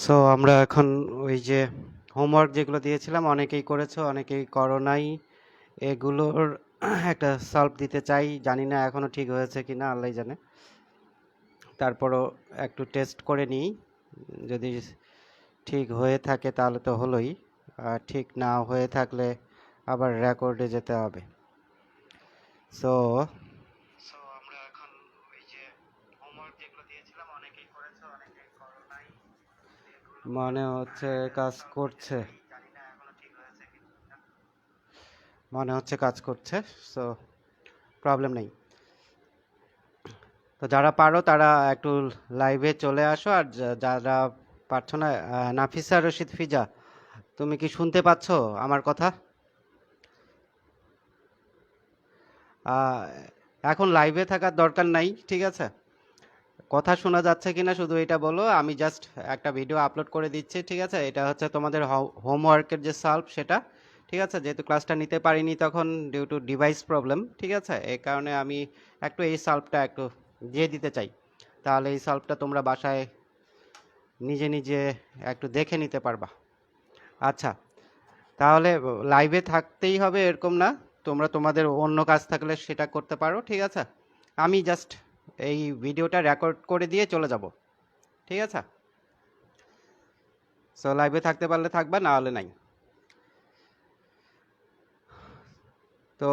So আমরা এখন ওই যে হোমওয়ার্ক যেগুলো দিয়েছিলাম অনেকেই করেছো অনেকেই করো নাই এগুলোর একটা সলভ দিতে চাই, জানি না এখনো ঠিক হয়েছে কিনা আল্লাহ জানে। তারপরও একটু টেস্ট করে নিই, যদি ঠিক হয়ে থাকে তাহলে তো হলোই, আর ঠিক না হয়ে থাকলে আবার রেকর্ডে যেতে হবে। সো আমরা এখন ওই যে হোমওয়ার্ক যেগুলো দিয়েছিলাম অনেকেই করেছো অনেকেই করো নাই, মনে হচ্ছে কাজ করছে, মনে হচ্ছে কাজ করছে। সো প্রবলেম নেই। তো যারা পারো তারা একটু লাইভে চলে আসো, আর যারা পারছো না, নাফিসা রশিদ ফিজা, তুমি কি শুনতে পাচ্ছ আমার কথা? আহ, এখন লাইভে থাকার দরকার নাই, ঠিক আছে? কথা শোনা যাচ্ছে কিনা শুধু এটা বলো, আমি জাস্ট একটা ভিডিও আপলোড করে দিচ্ছি, ঠিক আছে? এটা হচ্ছে তোমাদের হোমওয়ার্কের যে সলভ সেটা, ঠিক আছে? যেহেতু ক্লাসটা নিতে পারিনি তখন ডিউ টু ডিভাইস প্রবলেম, ঠিক আছে? এই কারণে আমি একটু এই সলভটা একটু দিয়ে দিতে চাই, তাহলে এই সলভটা তোমরা বাসায় নিজে নিজে একটু দেখে নিতে পারবা। আচ্ছা, তাহলে লাইভে থাকতেই হবে এরকম না, তোমরা তোমাদের অন্য কাজ থাকলে সেটা করতে পারো, ঠিক আছে? আমি জাস্ট এই ভিডিওটা রেকর্ড করে দিয়ে চলে যাব, ঠিক আছে? সো লাইভে থাকতে পারলে থাকবা, না হলে নাই। তো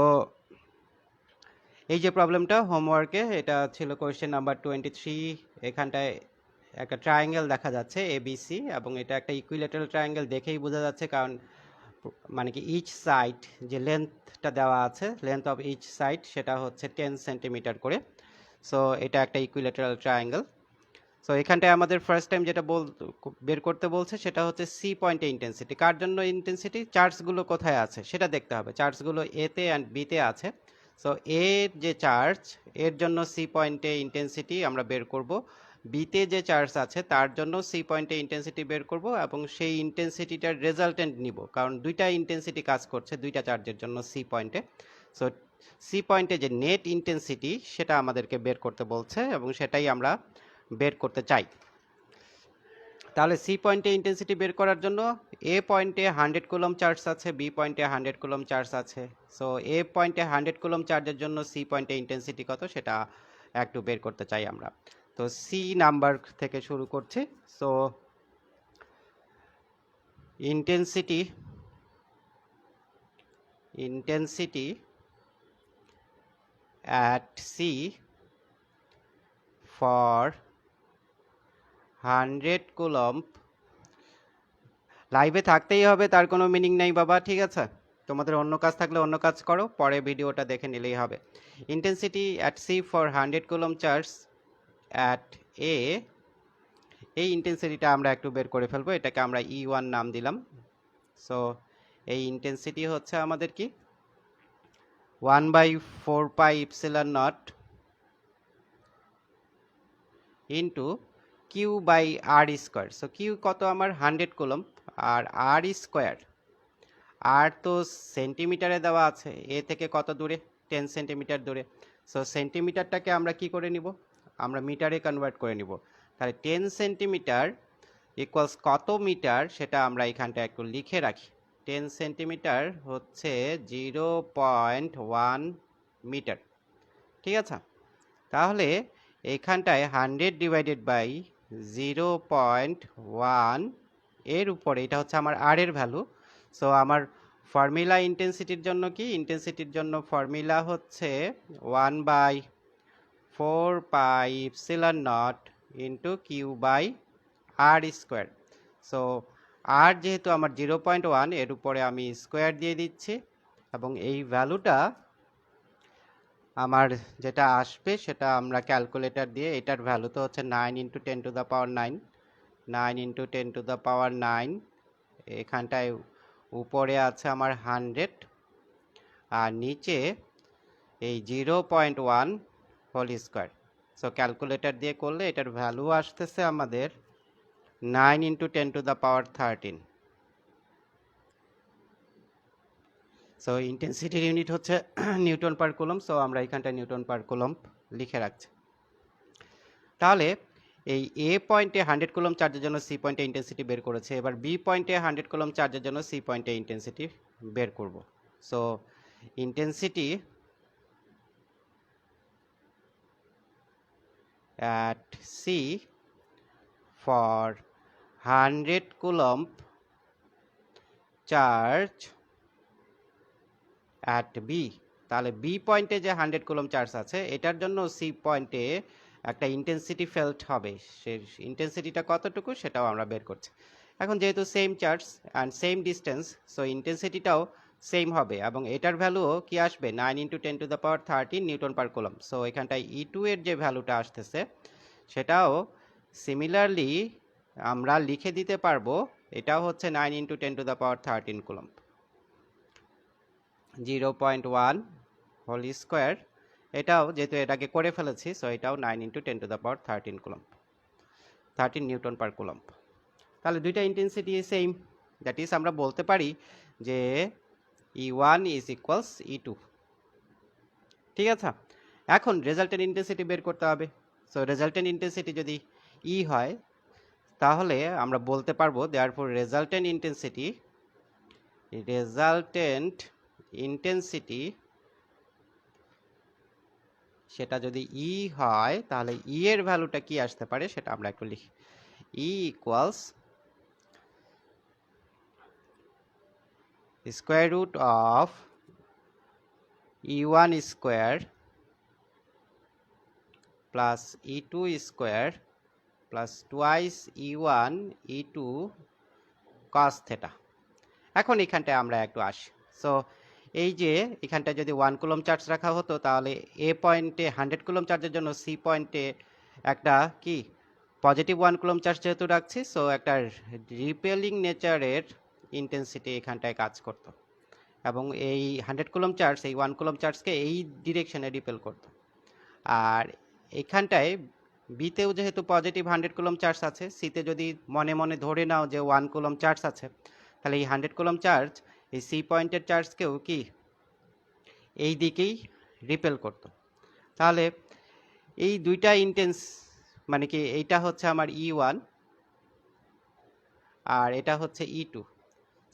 এই যে প্রবলেমটা হোমওয়ার্কে, এটা ছিল কোয়েশ্চেন নাম্বার 23। এখানটায় একটা ট্রায়াঙ্গেল দেখা যাচ্ছে এবিসি, এবং এটা একটা ইকুইলেটারাল ট্রায়াঙ্গেল দেখেই বোঝা যাচ্ছে, কারণ মানে কি ইচ সাইড যে লেন্থটা দেওয়া আছে, লেন্থ অফ ইচ সাইড সেটা হচ্ছে 10 সেন্টিমিটার করে। সো এটা একটা ইকুইলেটারাল ট্রায়াঙ্গেল। সো এখানটায় আমাদের ফার্স্ট টাইম যেটা বের করতে বলছে সেটা হচ্ছে সি পয়েন্টে ইন্টেন্সিটি। কার জন্য ইন্টেন্সিটি? চার্জগুলো কোথায় আছে সেটা দেখতে হবে। চার্জগুলো এতে অ্যান্ড বিতে আছে। সো এর যে চার্জ, এর জন্য সি পয়েন্টে ইন্টেন্সিটি আমরা বের করব। বিতে যে চার্জ আছে তার জন্য সি পয়েন্টে ইন্টেন্সিটি বের করব, এবং সেই ইন্টেন্সিটিটার রেজাল্টেন্ট নিব, কারণ দুইটা ইন্টেন্সিটি কাজ করছে দুইটা চার্জের জন্য সি পয়েন্টে। সো সি পয়েন্টে যে নেট ইন্টেন্সিটি সেটা আমাদেরকে বের করতে বলছে, এবং সেটাই আমরা বের করতে চাই। তাহলে সি পয়েন্টে ইন্টেন্সিটি বের করার জন্য এ পয়েন্টে 100 কুলম চার্জ আছে, বি পয়েন্টে 100 কুলম চার্জ আছে। সো এ পয়েন্টে 100 কুলম চার্জের জন্য সি পয়েন্টে ইন্টেন্সিটি কত সেটা একটু বের করতে চাই আমরা। তো সি নাম্বার থেকে শুরু করছি। So intensity intensity at C for 100 coulomb. লাইভে থাকতেই হবে তার কোনো মিনিং নেই বাবা, ঠিক আছে? তোমাদের অন্য কাজ থাকলে অন্য কাজ করো, পরে ভিডিওটা দেখে নিলেই হবে। Intensity at C for 100 coulomb charge at A, এই ইন্টেন্সিটিটা আমরা একটু বের করে ফেলবো, এটাকে আমরা E1 নাম দিলাম। সো এই ইন্টেন্সিটি হচ্ছে আমাদের কি 1/4 pi epsilon not into Q by R square. So Q কত আমার 100 কুলম, আর আর স্কোয়ার, আর তো সেন্টিমিটারে দেওয়া আছে, এ থেকে কত দূরে? 10 সেন্টিমিটার দূরে। সো সেন্টিমিটারটাকে আমরা কি করে নিব? আমরা মিটারে কনভার্ট করে নিব। তাহলে 10 সেন্টিমিটার ইকুয়ালস কত মিটার সেটা আমরা এখানটা একটু লিখে রাখি। 10 সেন্টিমিটার হচ্ছে 0.1 মিটার, ঠিক আছে? তাহলে এইখানটায় 100 ডিভাইডেড বাই 0.1 এর উপরে, এটা হচ্ছে আমার আর এর ভ্যালু। সো আমার ফর্মুলা ইন্টেন্সিটির জন্য কি? ইন্টেন্সিটির জন্য ফর্মুলা হচ্ছে 1/4 pi epsilon not into Q by R square. So R যেহেতু আমার 0.1, এর উপরে আমি স্কোয়ার দিয়ে দিচ্ছি, এবং এই ভ্যালুটা আমার যেটা আসবে সেটা আমরা ক্যালকুলেটর দিয়ে, এটার ভ্যালু তো হচ্ছে 9 ইন্টু 10⁹ 9 ইন্টু 10⁹ এখানটায় উপরে আছে আমার 100, আর নিচে এই 0.1 হোল স্কোয়ার। সো ক্যালকুলেটর দিয়ে করলে এটার ভ্যালু আসতেছে আমাদের 9 ইন্টু 10⁻13। সো ইন্টেন্সিটির ইউনিট হচ্ছে নিউটন পার কুলম। সো আমরা এখানটা নিউটন পার কুলম লিখে রাখছি। তাহলে এই এ পয়েন্টে 100 কুলম্ব চার্জের জন্য সি পয়েন্টে ইন্টেন্সিটি বের করেছে, এবার বি পয়েন্টে 100 কুলম্ব চার্জের জন্য সি পয়েন্টে ইন্টেন্সিটি বের করব। So intensity at C for 100 coulomb charge at B, তাহলে বি পয়েন্টে যে 100 কুলম্ব চার্জ আছে এটার জন্য সি পয়েন্টে একটা ইন্টেন্সিটি ফেল্ট হবে, সে ইন্টেন্সিটিটা কতটুকু সেটাও আমরা বের করছি। এখন যেহেতু same charge and same distance, so ইন্টেন্সিটিটাও সেম হবে এবং এটার ভ্যালুও কি আসবে 9 × 10⁻13 নিউটন পার কুলম্ব। সো এখানটায় E2 এর যে ভ্যালুটা আসতেছে সেটাও সিমিলারলি আমরা লিখে দিতে পারবো, এটাও হচ্ছে 9 × 10⁻13 কুলম্ব। 0.1 হোল স্কোয়ার, এটাও যেহেতু এটাকে করে ফেলেছি, সো এটাও 9 × 10⁻13 কুলম্ব, 13 নিউটন পার কুলম্ব। তাহলে দুইটা ইন্টেন্সিটি সেম, দ্যাট ইজ আমরা বলতে পারি যে E1 ইজ ইকুয়ালস E2। ঠিক আছে, এখন রেজাল্টেন্ট ইন্টেন্সিটি বের করতে হবে। সো রেজাল্টেন্ট ইন্টেন্সিটি যদি E হয় তাহলে আমরা বলতে পারবো দেয়ারফর রেজাল্টেন্ট ইন্টেন্সিটি সেটা যদি E হয় তাহলে E এর ভ্যালুটা কি আসতে পারে সেটা আমরা একটু লিখি। E equals square root of E1 square plus E2 square plus twice E1 E2 cos theta. এখন এখানটায় আমরা একটু আসি। সো এই যে এখানটায় যদি 1 কুলম্ব চার্জ রাখা হতো তাহলে এ পয়েন্টে 100 কুলম্ব চার্জের জন্য সি পয়েন্টে একটা কি পজিটিভ 1 কুলম্ব চার্জ যেহেতু রাখছি, সো একটা রিপেলিং নেচারের ইন্টেন্সিটি এখানটায় কাজ করত এবং এই 100 কুলম্ব চার্জ এই 1 কুলম্ব চার্জকে এই ডিরেকশনে রিপেল করত। আর এখানটায় বিতেও যেহেতু পজিটিভ 100 কুলম্ব চার্জ আছে, সিতে যদি মনে মনে ধরে নাও যে 1 কুলম্ব চার্জ আছে, তাহলে এই 100 কুলম্ব চার্জ এই সি পয়েন্টের চার্জকেও কি এই দিকেই রিপেল করত। তাহলে এই দুইটা ইন্টেন্স মানে কি এইটা হচ্ছে আমার E1 আর এটা হচ্ছে E2।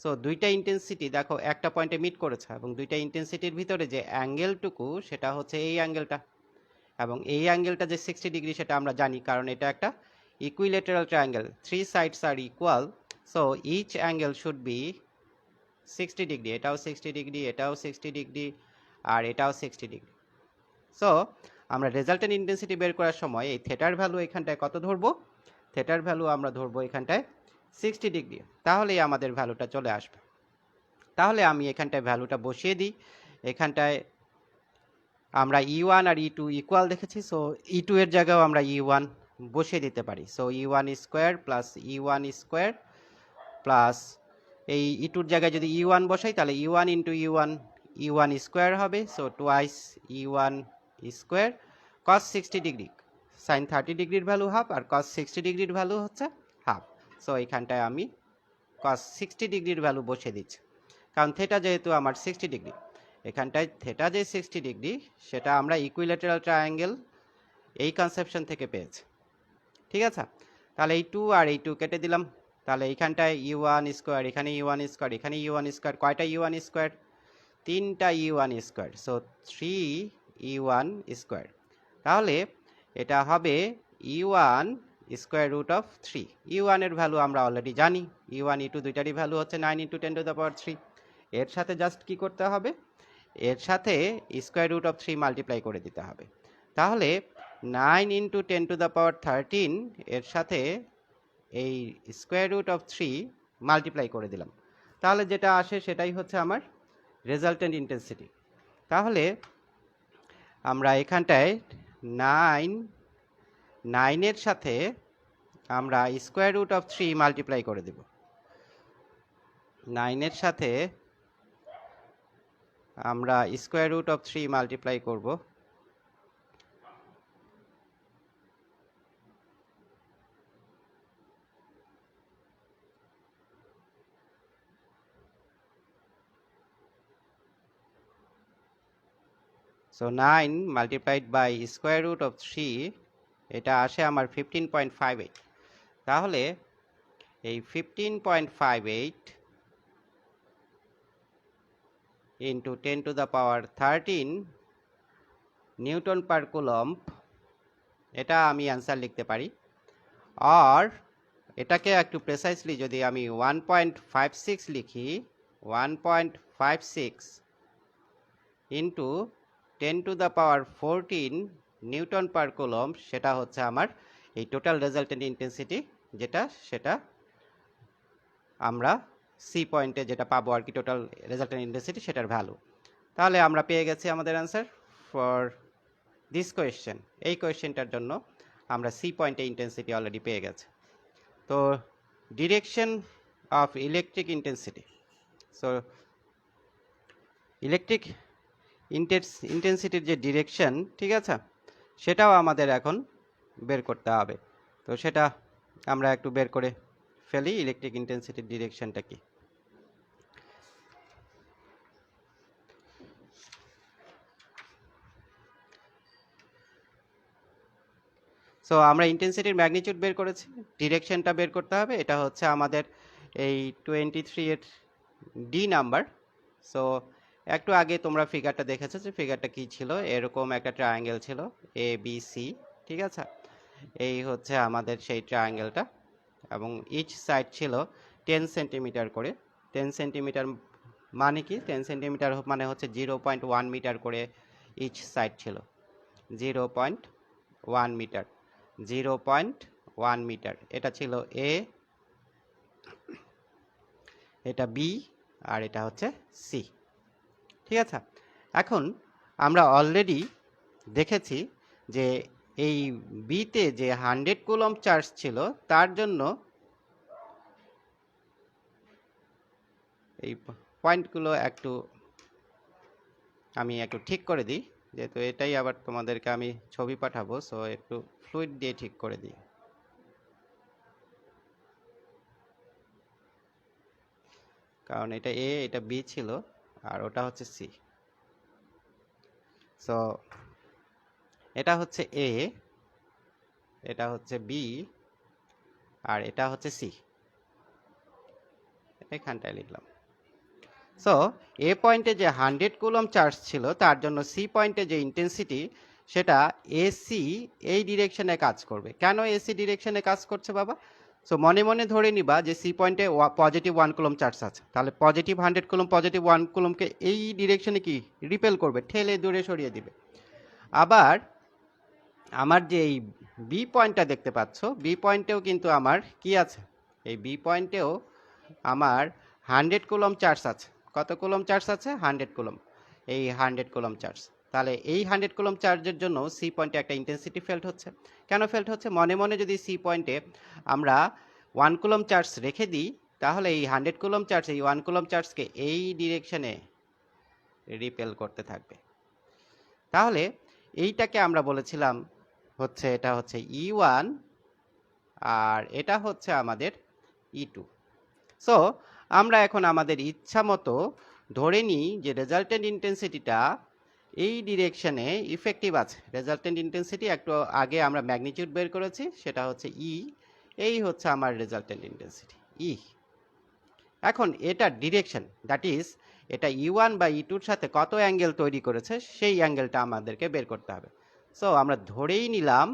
সো দুইটা ইন্টেন্সিটি দেখো একটা পয়েন্টে মিট করেছে এবং দুইটা ইন্টেন্সিটির ভিতরে যে অ্যাঙ্গেলটুকু সেটা হচ্ছে এই অ্যাঙ্গেলটা, এবং এই অ্যাঙ্গেলটা যে 60 ডিগ্রি সেটা আমরা জানি কারণ এটা একটা ইকুইলেটারাল ট্রায়াঙ্গেল, 3 সাইডস আর equal, so each angle should be 60 degree, এটাও 60 ডিগ্রি, এটাও 60 ডিগ্রি আর এটাও 60 ডিগ্রি। সো আমরা রেজাল্টেন্ট ইন্টেন্সিটি বের করার সময় এই থেটার ভ্যালু এখানটায় কত ধরবো, থেটার ভ্যালু আমরা ধরবো এখানটায় 60 ডিগ্রি, তাহলেই আমাদের ভ্যালুটা চলে আসবে। তাহলে আমি এখানটায় ভ্যালুটা বসিয়ে দিই। এখানটায় আমরা E1 আর E2 ইকুয়াল দেখেছি, সো E2 এর জায়গাও আমরা E1 বসিয়ে দিতে পারি। So E1 square plus E1 square plus এই E2 এর জায়গায় যদি E1 বসাই তাহলে E1 ইন্টু E1 স্কোয়ার হবে, so twice E1 square cos 60 degree, sine 30 ডিগ্রির ভ্যালু হাফ আর cos 60 ডিগ্রির ভ্যালু হচ্ছে হাফ। সো এইখানটায় আমি cos 60 ডিগ্রির ভ্যালু বসিয়ে দিচ্ছি কারণ থেটা যেহেতু আমার 60 ডিগ্রি, এখানটায় থেটা যে 60 ডিগ্রি সেটা আমরা ইকুইলেটারাল ট্রায়াঙ্গেল এই কনসেপশন থেকে পেয়েছি। ঠিক আছে, তাহলে এই 2 আর এই 2 কেটে দিলাম, তাহলে এইখানটায় E1 স্কোয়ার, এখানে E1 স্কোয়ার, এখানে E1 স্কোয়ার, কয়টা E1 স্কোয়ার, 3টা E1 square, so 3E1 square. তাহলে এটা হবে E1 square root of 3। E1 এর ভ্যালু আমরা অলরেডি জানি, E1 E2 দুইটারই ভ্যালু হচ্ছে 9 × 10⁻3। এর সাথে জাস্ট কি করতে হবে, এর সাথে স্কোয়ার রুট অফ 3 মাল্টিপ্লাই করে দিতে হবে। তাহলে 9 × 10⁻13 এর সাথে এই স্কোয়ার রুট অফ 3 মাল্টিপ্লাই করে দিলাম, তাহলে যেটা আসে সেটাই হচ্ছে আমার রেজাল্টেন্ট ইন্টেন্সিটি। তাহলে আমরা এখানটায় 9 এর সাথে আমরা স্কোয়ার রুট অফ 3 মাল্টিপ্লাই করে দেব, 9 এর সাথে আমরা স্কোয়ার রুট অফ 3 মাল্টিপ্লাই করব, so 9 multiplied by square root of 3 এটা আসে আমার 15.58। তাহলে এই 15.58 ইন্টু 10⁻13 নিউটন পার কুলম্ব, এটা আমি অ্যান্সার লিখতে পারি। আর এটাকে একটু প্রেসাইসলি যদি আমি 1.56 লিখি, 1.56 ইন্টু 10⁻14 নিউটন পার কুলম্ব, সেটা হচ্ছে আমার এই টোটাল রেজাল্টেন্ট ইন্টেন্সিটি, সেটা আমরা সি পয়েন্টে যেটা পাবো আর কি, টোটাল রেজাল্টেন্ট ইন্টেন্সিটি, সেটার ভ্যালু। তাহলে আমরা পেয়ে গেছি আমাদের অ্যান্সার ফর দিস কোয়েশ্চেন। এই কোয়েশ্চেনটার জন্য আমরা সি পয়েন্টে ইন্টেন্সিটি অলরেডি পেয়ে গেছি। তো direction of electric intensity, so electric ইন্টেন্সিটির যে ডিরেকশন, ঠিক আছে, সেটাও আমাদের এখন বের করতে হবে। তো সেটা আমরা একটু বের করে ফেলি, ইলেকট্রিক ইন্টেন্সিটির ডিরেকশনটা কি। সো আমরা ইন্টেন্সিটির ম্যাগনিটিউড বের করেছি, ডিরেকশনটা বের করতে হবে। এটা হচ্ছে আমাদের এই 23 এর ডি নাম্বার। সো একটু আগে তোমরা ফিগারটা দেখেছো, যে ফিগারটা কি ছিল, এরকম একটা ট্রায়াঙ্গেল ছিল এ বি সি, ঠিক আছে। এই হচ্ছে আমাদের সেই ট্রায়াঙ্গেলটা, এবং ইচ সাইড ছিল 10 সেন্টিমিটার করে। 10 সেন্টিমিটার মানে কি, 10 সেন্টিমিটার মানে হচ্ছে 0.1 মিটার করে ইচ সাইড ছিল। 0.1 মিটার, 0.1 মিটার। এটা ছিল এ, এটা বি, আর এটা হচ্ছে সি, ঠিক আছে। এখন আমরা অলরেডি দেখেছি যে এই বিতে যে 100 কুলম্ব চার্জ ছিল, তার জন্য এই পয়েন্টগুলো আমি একটু ঠিক করে দিই, যেহেতু এটাই আবার তোমাদেরকে আমি ছবি পাঠাবো, সো একটু ফ্লুইড দিয়ে ঠিক করে দিই। কারণ এটা এ, এটা বি ছিল, আর ওটা হচ্ছে সি। সো এটা হচ্ছে এ, এটা হচ্ছে বি, আর এটা হচ্ছে সি, এখানটায় লিখলাম। সো এ পয়েন্টে যে 100 কুলম্ব চার্জ ছিল, তার জন্য সি পয়েন্টে যে ইন্টেন্সিটি, সেটা এসি এই ডিরেকশনে কাজ করবে। কেন এসি ডিরেকশনে কাজ করছে বাবা? সো মনে মনে ধরে নিবা যে সি পয়েন্টে পজিটিভ 1 কুলম্ব চার্জ আছে, তাহলে পজিটিভ 100 কুলম্ব পজিটিভ 1 কুলম্বকে এই ডিরেকশনে কি রিপেল করবে, ঠেলে দূরে সরিয়ে দিবে। আবার আমার যে এই বি পয়েন্টটা দেখতে পাচ্ছ, বি পয়েন্টেও কিন্তু আমার কি আছে, এই বি পয়েন্টেও আমার 100 কুলম্ব চার্জ আছে। কত কুলম্ব চার্জ আছে? 100 কুলম্ব। এই 100 কুলম্ব চার্জ, তাহলে এই 100 কুলম্ব চার্জের জন্য সি পয়েন্টে একটা ইন্টেন্সিটি ফেল্ট হচ্ছে। কেন ফেল্ট হচ্ছে? মনে মনে যদি সি পয়েন্টে আমরা 1 কুলম্ব চার্জ রেখে দিই, তাহলে এই 100 কুলম্ব চার্জ এই 1 কুলম্ব চার্জকে এই ডিরেকশনে রিপেল করতে থাকবে। তাহলে এইটাকে আমরা বলেছিলাম হচ্ছে, এটা হচ্ছে E1, আর এটা হচ্ছে আমাদের E2। সো আমরা এখন আমাদের ইচ্ছা মতো ধরে নিই যে রেজাল্টেন্ট ইন্টেন্সিটিটা এই ডিরেকশনে ইফেক্টিভ আছে। রেজাল্টেন্ট ইন্টেন্সিটি একটু আগে আমরা ম্যাগনিটিউড বের করেছি, সেটা হচ্ছে ই। এই হচ্ছে আমার রেজাল্টেন্ট ইন্টেন্সিটি ই। এখন এটা ডিরেকশন, দ্যাট ইজ এটা E1 বা E2-র সাথে কত অ্যাঙ্গেল তৈরি করেছে, সেই অ্যাঙ্গেলটা আমাদেরকে বের করতে হবে। সো আমরা ধরেই নিলাম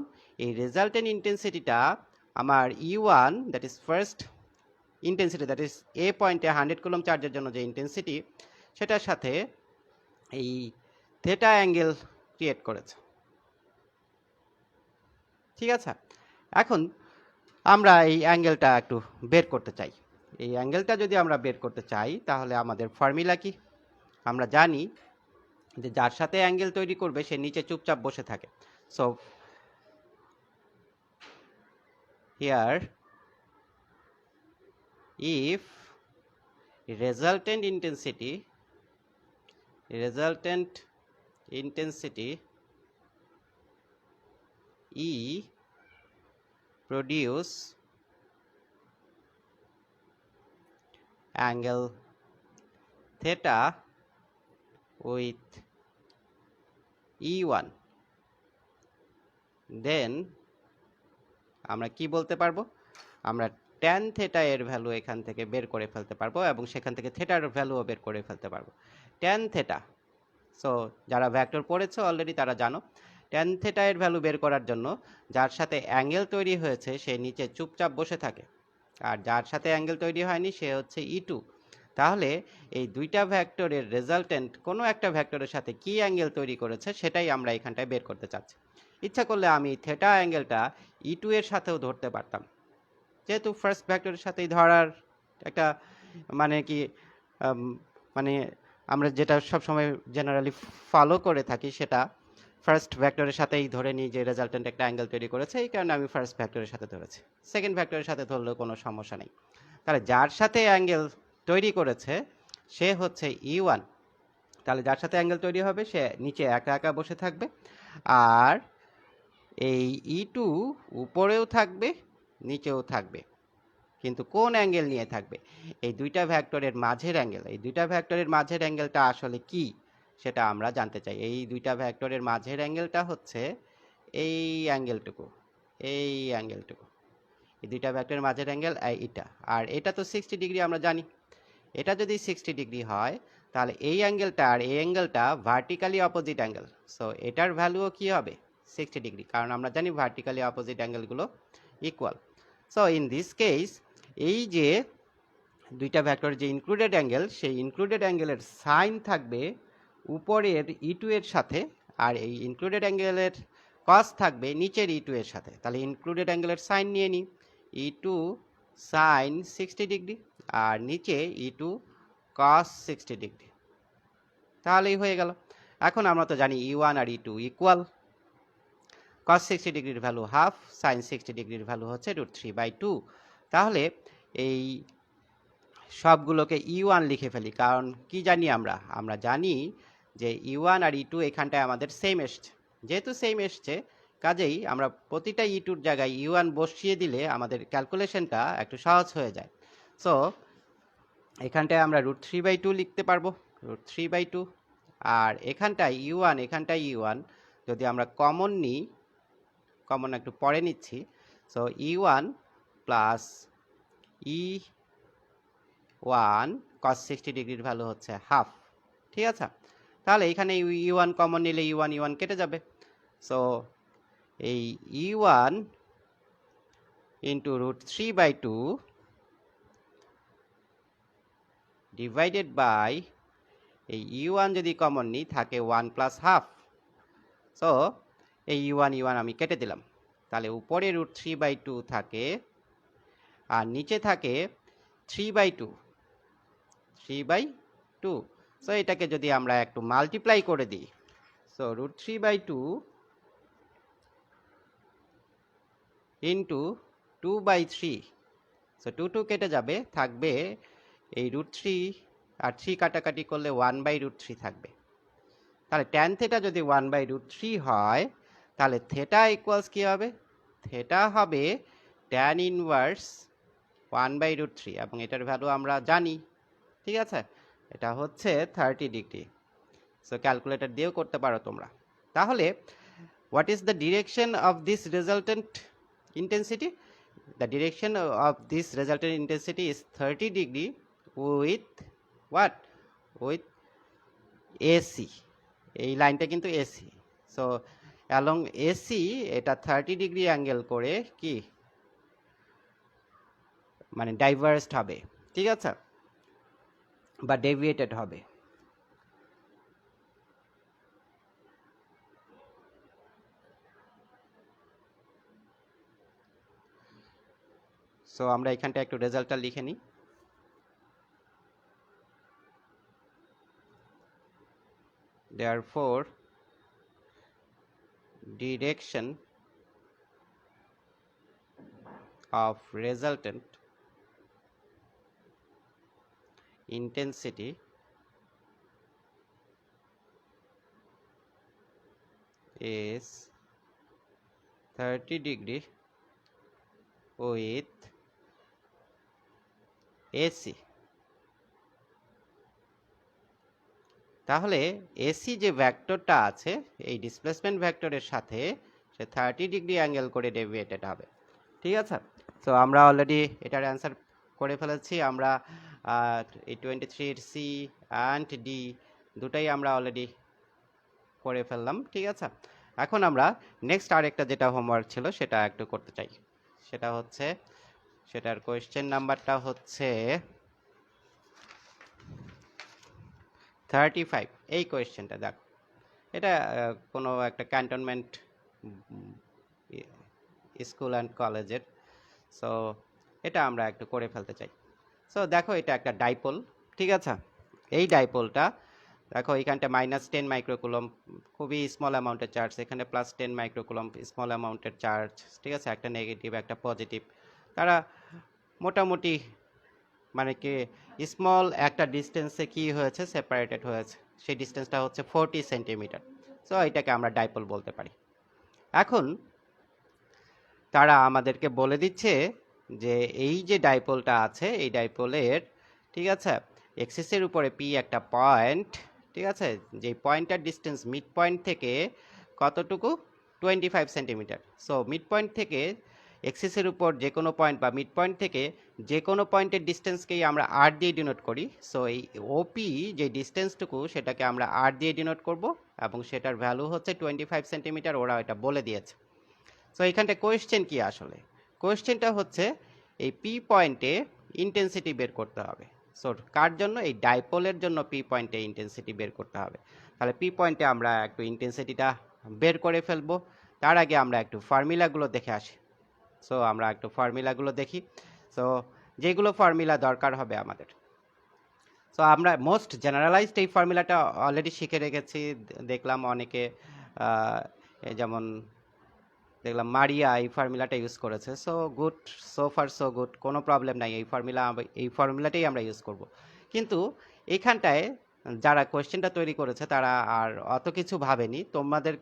এই রেজাল্টেন্ট ইন্টেন্সিটিটা আমার E1, that is first intensity, that is এ পয়েন্টে 100 কুলম্ব চার্জের জন্য যে ইন্টেন্সিটি, সেটার সাথে এই থেটা অ্যাঙ্গেল ক্রিয়েট করেছে, ঠিক আছে। এখন আমরা এই অ্যাঙ্গেলটা একটু বের করতে চাই। এই অ্যাঙ্গেলটা যদি আমরা বের করতে চাই, তাহলে আমাদের ফর্মুলা কি? আমরা জানি যে যার সাথে অ্যাঙ্গেল তৈরি করবে সে নিচে চুপচাপ বসে থাকে। So here if resultant intensity E produce angle theta with E1, then আমরা কি বলতে পারবো? আমরা ট্যান থেটা এর ভ্যালু এখান থেকে বের করে ফেলতে পারবো এবং সেখান থেকে থেটার ভ্যালুও বের করে ফেলতে পারবো। ট্যান থেটা, সো যারা ভেক্টর পড়েছো অলরেডি তারা জানো, ট্যান থেটা এর ভ্যালু বের করার জন্য যার সাথে অ্যাঙ্গেল তৈরি হয়েছে সে নিচে চুপচাপ বসে থাকে, আর যার সাথে অ্যাঙ্গেল তৈরি হয়নি সে হচ্ছে E2। তাহলে এই দুইটা ভেক্টরের রেজাল্টেন্ট কোনো একটা ভেক্টরের সাথে কি অ্যাঙ্গেল তৈরি করেছে সেটাই আমরা এখানটায় বের করতে চাচ্ছি। ইচ্ছা করলে আমি থেটা অ্যাঙ্গেলটা E2 এর সাথেও ধরতে পারতাম, যেহেতু ফার্স্ট ভেক্টরের সাথেই ধরার একটা মানে কি মানে আমরা যেটা সবসময় জেনারেলি ফলো করে থাকি সেটা ফার্স্ট ভেক্টরের সাথেই ধরে নিই যে রেজাল্টেন্ট একটা অ্যাঙ্গেল তৈরি করেছে, এই কারণে আমি ফার্স্ট ভেক্টরের সাথে ধরেছি। সেকেন্ড ভেক্টরের সাথে ধরলেও কোনো সমস্যা নেই। তাহলে যার সাথে অ্যাঙ্গেল তৈরি করেছে সে হচ্ছে E1। তাহলে যার সাথে অ্যাঙ্গেল তৈরি হবে সে নিচে একা একা বসে থাকবে, আর এই E2 উপরেও থাকবে নিচেও থাকবে, কিন্তু কোন অ্যাঙ্গেল নিয়ে থাকবে? এই দুইটা ভেক্টরের মাঝের অ্যাঙ্গেল। এই দুইটা ভেক্টরের মাঝের অ্যাঙ্গেলটা আসলে কি সেটা আমরা জানতে চাই। এই দুইটা ভেক্টরের মাঝের অ্যাঙ্গেলটা হচ্ছে এই অ্যাঙ্গেলটুকু, এই অ্যাঙ্গেলটুকু। এই দুইটা ভেক্টরের মাঝের অ্যাঙ্গেল এটা, আর এটা তো 60 ডিগ্রি আমরা জানি। এটা যদি 60 ডিগ্রি হয় তাহলে এই অ্যাঙ্গেলটা আর এই অ্যাঙ্গেলটা ভার্টিক্যালি অপোজিট অ্যাঙ্গেল, সো এটার ভ্যালুও কি হবে? 60 ডিগ্রি, কারণ আমরা জানি ভার্টিক্যালি অপোজিট অ্যাঙ্গেলগুলো equal. So in this case এই যে দুইটা ভেক্টর যে ইনক্লুডেড অ্যাঙ্গেল, সেই ইনক্লুডেড অ্যাঙ্গেলের সাইন থাকবে উপরের E2 এর সাথে, আর এই ইনক্লুডেড অ্যাঙ্গেলের কস থাকবে নিচের E2 এর সাথে। তাহলে ইনক্লুডেড অ্যাঙ্গেলের সাইন নিয়ে নিই, E2 সাইন 60 ডিগ্রি আর নিচে E2 কস 60 ডিগ্রি, তাহলেই হয়ে গেল। এখন আমরা তো জানি E1 আর E2 ইকুয়াল। কস 60 ডিগ্রির ভ্যালু হাফ, সাইন 60 ডিগ্রির ভ্যালু হচ্ছে √3/2। তাহলে এই সবগুলোকে E1 লিখে ফেলি, কারণ কি জানি আমরা জানি যে E1 আর E2 এখানটায় আমাদের সেম এসছে। যেহেতু সেম এসছে কাজেই আমরা প্রতিটা E2-র জায়গায় E1 বসিয়ে দিলে আমাদের ক্যালকুলেশনটা একটু সহজ হয়ে যায়। সো এখানটায় আমরা √3/2 লিখতে পারবো, √3/2। আর এখানটায় E1 যদি আমরা কমন নিই, কমন একটু পরে নিচ্ছি, so E1 plus E1 cos 60 ডিগ্রির ভ্যালু হচ্ছে হাফ, ঠিক আছে? তাহলে এখানে E1 কমন নিলে E1 কেটে যাবে। সো এই E1 ইন্টু √3/2 ডিভাইডেড বাই এই E1 যদি কমন নিই থাকে 1 প্লাস হাফ। সো এই E1 আমি কেটে দিলাম, তাহলে উপরে √3/2 থাকে আর নিচে থাকে 3/2। সো এটাকে যদি আমরা একটু মাল্টিপ্লাই করে দিই, সো √3/2 ইন্টু 2/3, সো 2 কেটে যাবে, থাকবে এই √3 আর 3 কাটাকাটি করলে 1/√3 থাকবে। তাহলে ট্যান থেটা যদি 1/√3 হয় তাহলে থেটা ইকুয়ালস কি হবে? থেটা হবে ট্যান ইনভার্স 1/√3, এবং এটার ভ্যালু আমরা জানি, ঠিক আছে? এটা হচ্ছে 30 ডিগ্রি। সো ক্যালকুলেটর দিয়েও করতে পারো তোমরা। তাহলে what is the direction of this resultant intensity? The direction of this resultant intensity is 30 degree with what? With AC. এই লাইনটা কিন্তু AC। সো along AC এটা 30 ডিগ্রি অ্যাঙ্গেল করে কি মানে ডাইভার্সড হবে, ঠিক আছে, বা ডেভিয়েটেড হবে। সো আমরা এখানটা একটু রেজাল্টটা লিখে নিই। Therefore direction of resultant intensity is 30 degree with AC। তাহলে AC যে ভেক্টরটা আছে এই ডিসপ্লেসমেন্ট ভেক্টরের সাথে সে 30 ডিগ্রি অ্যাঙ্গেল করে ডেভিয়েটেড হবে, ঠিক আছে। সো আমরা অলরেডি এটার অ্যান্সার করে ফেলেছি। আমরা এই 23 সি অ্যান্ড ডি দুটাই আমরা অলরেডি করে ফেললাম। ঠিক আছে, এখন আমরা নেক্সট আরেকটা যেটা হোমওয়ার্ক ছিল সেটা একটু করতে চাই। সেটা হচ্ছে, সেটার কোয়েশ্চেন নাম্বারটা হচ্ছে 35। এই কোয়েশ্চেনটা দেখো, এটা কোনো একটা ক্যান্টনমেন্ট স্কুল অ্যান্ড কলেজের। সো এটা আমরা একটু করে ফেলতে চাই। সো দেখো, এটা একটা ডাইপোল। ঠিক আছে, এই ডাইপোলটা দেখো এখানটা -10 মাইক্রোকুলম, খুবই স্মল অ্যামাউন্টের চার্জ, এখানে +10 মাইক্রোকুলম স্মল অ্যামাউন্টের চার্জ। ঠিক আছে, একটা নেগেটিভ একটা পজিটিভ, তারা মোটামুটি মানে কি স্মল একটা ডিস্টেন্সে কি হয়েছে, সেপারেটেড হয়েছে। সেই ডিস্টেন্সটা হচ্ছে 40 সেন্টিমিটার। সো এটাকে আমরা ডাইপোল বলতে পারি। এখন তারা আমাদেরকে বলে দিচ্ছে যে এই যে ডাইপোলটা আছে, এই ডাইপোলের, ঠিক আছে, এক্সিসের উপরে পি একটা পয়েন্ট। ঠিক আছে, যে পয়েন্টটার ডিস্টেন্স মিড পয়েন্ট থেকে কতটুকু, 25 সেন্টিমিটার। সো মিড পয়েন্ট থেকে এক্সিসের উপর যে কোনো পয়েন্ট বা মিড পয়েন্ট থেকে যে কোনো পয়েন্টের ডিস্টেন্সকেই আমরা আর দিয়ে ডিনোট করি। সো এই ওপি যে ডিস্টেন্সটুকু, সেটাকে আমরা আর দিয়ে ডিনোট করব, এবং সেটার ভ্যালু হচ্ছে 25 সেন্টিমিটার। ওরা এটা বলে দিয়েছে। সো এখানটা কোয়েশ্চেন কি আসলে, কোয়েশ্চেনটা হচ্ছে এই পি পয়েন্টে ইন্টেন্সিটি বের করতে হবে। সো কার জন্য, এই ডাইপোলের জন্য পি পয়েন্টে ইন্টেন্সিটি বের করতে হবে। তাহলে পি পয়েন্টে আমরা একটু ইন্টেন্সিটিটা বের করে ফেলবো। তার আগে আমরা একটু ফর্মুলাগুলো দেখে আসি। সো আমরা একটু ফর্মুলাগুলো দেখি। সো যেগুলো ফর্মুলা দরকার হবে আমাদের, সো আমরা মোস্ট জেনারেলাইজড এই ফর্মুলাটা অলরেডি শিখে রেখেছি। দেখলাম অনেকে যেমন দেখলাম মারিয়া এই ফর্মুলাটা ইউজ করেছে। So good, so far so good, কোনো প্রবলেম নাই। এই ফর্মুলাটাই আমরা ইউজ করব। কিন্তু এইখানটায় যারা কোয়েশ্চেনটা তৈরি করেছে তারা আর অত কিছু ভাবেনি। তোমাদের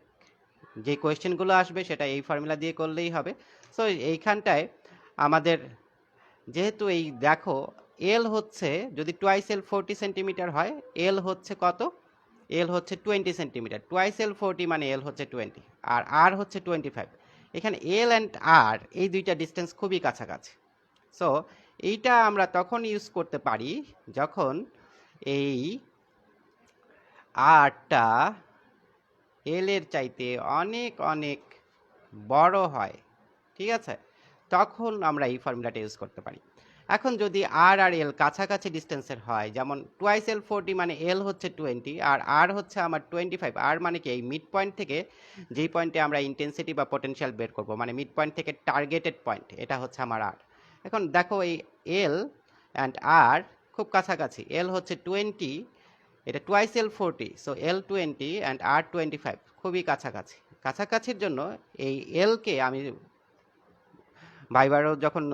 যে কোয়েশ্চেনগুলো আসবে সেটা এই ফর্মুলা দিয়ে করলেই হবে। সো এইখানটায় আমাদের যেহেতু এই দেখো, এল হচ্ছে যদি টুয়াইস এল 40 সেন্টিমিটার হয়, এল হচ্ছে কত, এল হচ্ছে 20 সেন্টিমিটার। টুয়াইস এল 40 মানে এল হচ্ছে 20, আর আর হচ্ছে 25। এখানে এল অ্যান্ড আর এই দুইটা ডিস্টেন্স খুবই কাছাকাছি। সো এইটা আমরা তখন ইউজ করতে পারি যখন এই আরটা এল এর চাইতে অনেক অনেক বড় হয়। ঠিক আছে, তখন আমরা এই ফর্মুলাটা ইউজ করতে পারি। এখন যদি আর আর এল কাছাকাছি ডিস্টেন্সের হয়, যেমন টুয়াইস এল 40 মানে এল হচ্ছে 20 আর আর হচ্ছে আমার 25। আর মানে কি, এই মিড পয়েন্ট থেকে যেই পয়েন্টে আমরা ইন্টেন্সিটি বা পোটেনশিয়াল বের করব, মানে মিড পয়েন্ট থেকে টার্গেটেড পয়েন্ট, এটা হচ্ছে আমার আর। এখন দেখো এই এল অ্যান্ড আর খুব কাছাকাছি। এল হচ্ছে 20, এটা twice L 40, so L 20 and R 25, খুবই কাছাকাছি। কাছাকাছির জন্য এই এলকে আমি ভাইবারও যখন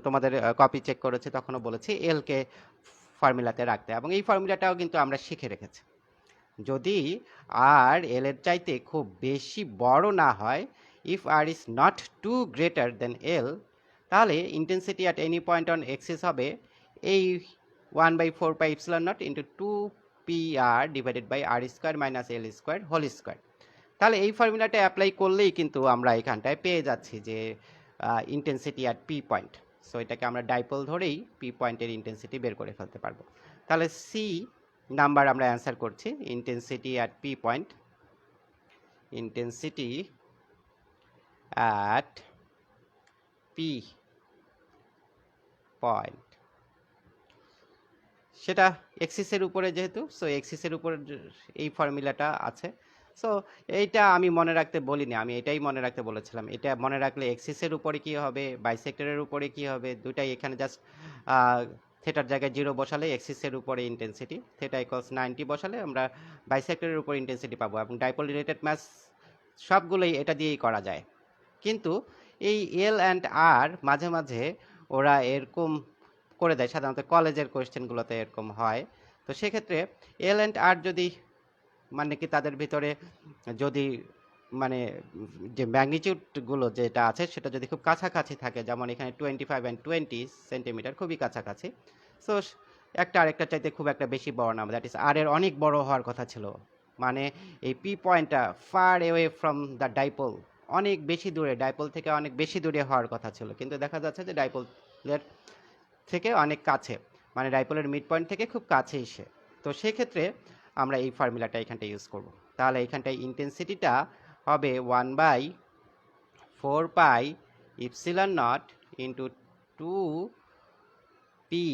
তোমাদের কপি চেক করেছি তখনও বলেছি এলকে ফর্মুলাতে রাখতে, এবং এই ফর্মুলাটাও কিন্তু আমরা শিখে রেখেছি। যদি আর এল এর চাইতে খুব বেশি বড় না হয়, if R is not too greater than L, তাহলে intensity at any point on axis হবে এই 1/4 pi epsilon not into 2 PR divided by R square minus L square whole square. তাহলে এই ফর্মুলাটা অ্যাপ্লাই করলেই কিন্তু আমরা এখানটায় পেয়ে যাচ্ছি যে intensity at P point. So এটাকে আমরা ডাইপোল ধরেই পি পয়েন্টের ইন্টেন্সিটি বের করে ফেলতে পারবো। তাহলে সি নাম্বার আমরা অ্যান্সার করছি, intensity at P point, intensity at P point, সেটা এক্সিসের উপরে যেহেতু, সো এক্সিসের উপর এই ফর্মুলাটা আছে। সো এইটা আমি মনে রাখতে বলিনি, আমি এটাই মনে রাখতে বলেছিলাম। এটা মনে রাখলে এক্সিসের উপরে কি হবে, বাইসেক্টরের উপরে কি হবে, দুটাই এখানে জাস্ট থেটার জায়গায় 0 বসালে এক্সিসের উপরে ইন্টেন্সিটি, থেটা ইকুয়ালস 90 বসালে আমরা বাইসেক্টরের উপর ইন্টেন্সিটি পাবো, এবং ডাইপোল রিলেটেড ম্যাথস সবগুলোই এটা দিয়েই করা যায়। কিন্তু এই এল অ্যান্ড আর মাঝে মাঝে ওরা এরকম করে দেয়, সাধারণত কলেজের কোয়েশ্চেনগুলোতে এরকম হয়। তো সেক্ষেত্রে এল অ্যান্ড আর যদি মানে কি তাদের ভিতরে যদি মানে যে ম্যাগনিটিউডগুলো যেটা আছে সেটা যদি খুব কাছাকাছি থাকে, যেমন এখানে 25 অ্যান্ড 20 সেন্টিমিটার খুবই কাছাকাছি, সো একটা আরেকটা চাইতে খুব একটা বেশি বড় না, দ্যাট ইজ আর এর অনেক বড় হওয়ার কথা ছিল। মানে এই পি পয়েন্টটা far away from the dipole, অনেক বেশি দূরে, ডাইপোল থেকে অনেক বেশি দূরে হওয়ার কথা ছিল, কিন্তু দেখা যাচ্ছে যে ডাইপোলের থেকে অনেক কাছে, মানে ডাইপোলের মিড পয়েন্ট থেকে খুব কাছে এসে। তো সেক্ষেত্রে আমরা এই ফর্মুলাটা এখানটা ইউজ করব। তাহলে এখানটায় ইন্টেন্সিটিটা হবে 1/4 pi epsilon not into 2 p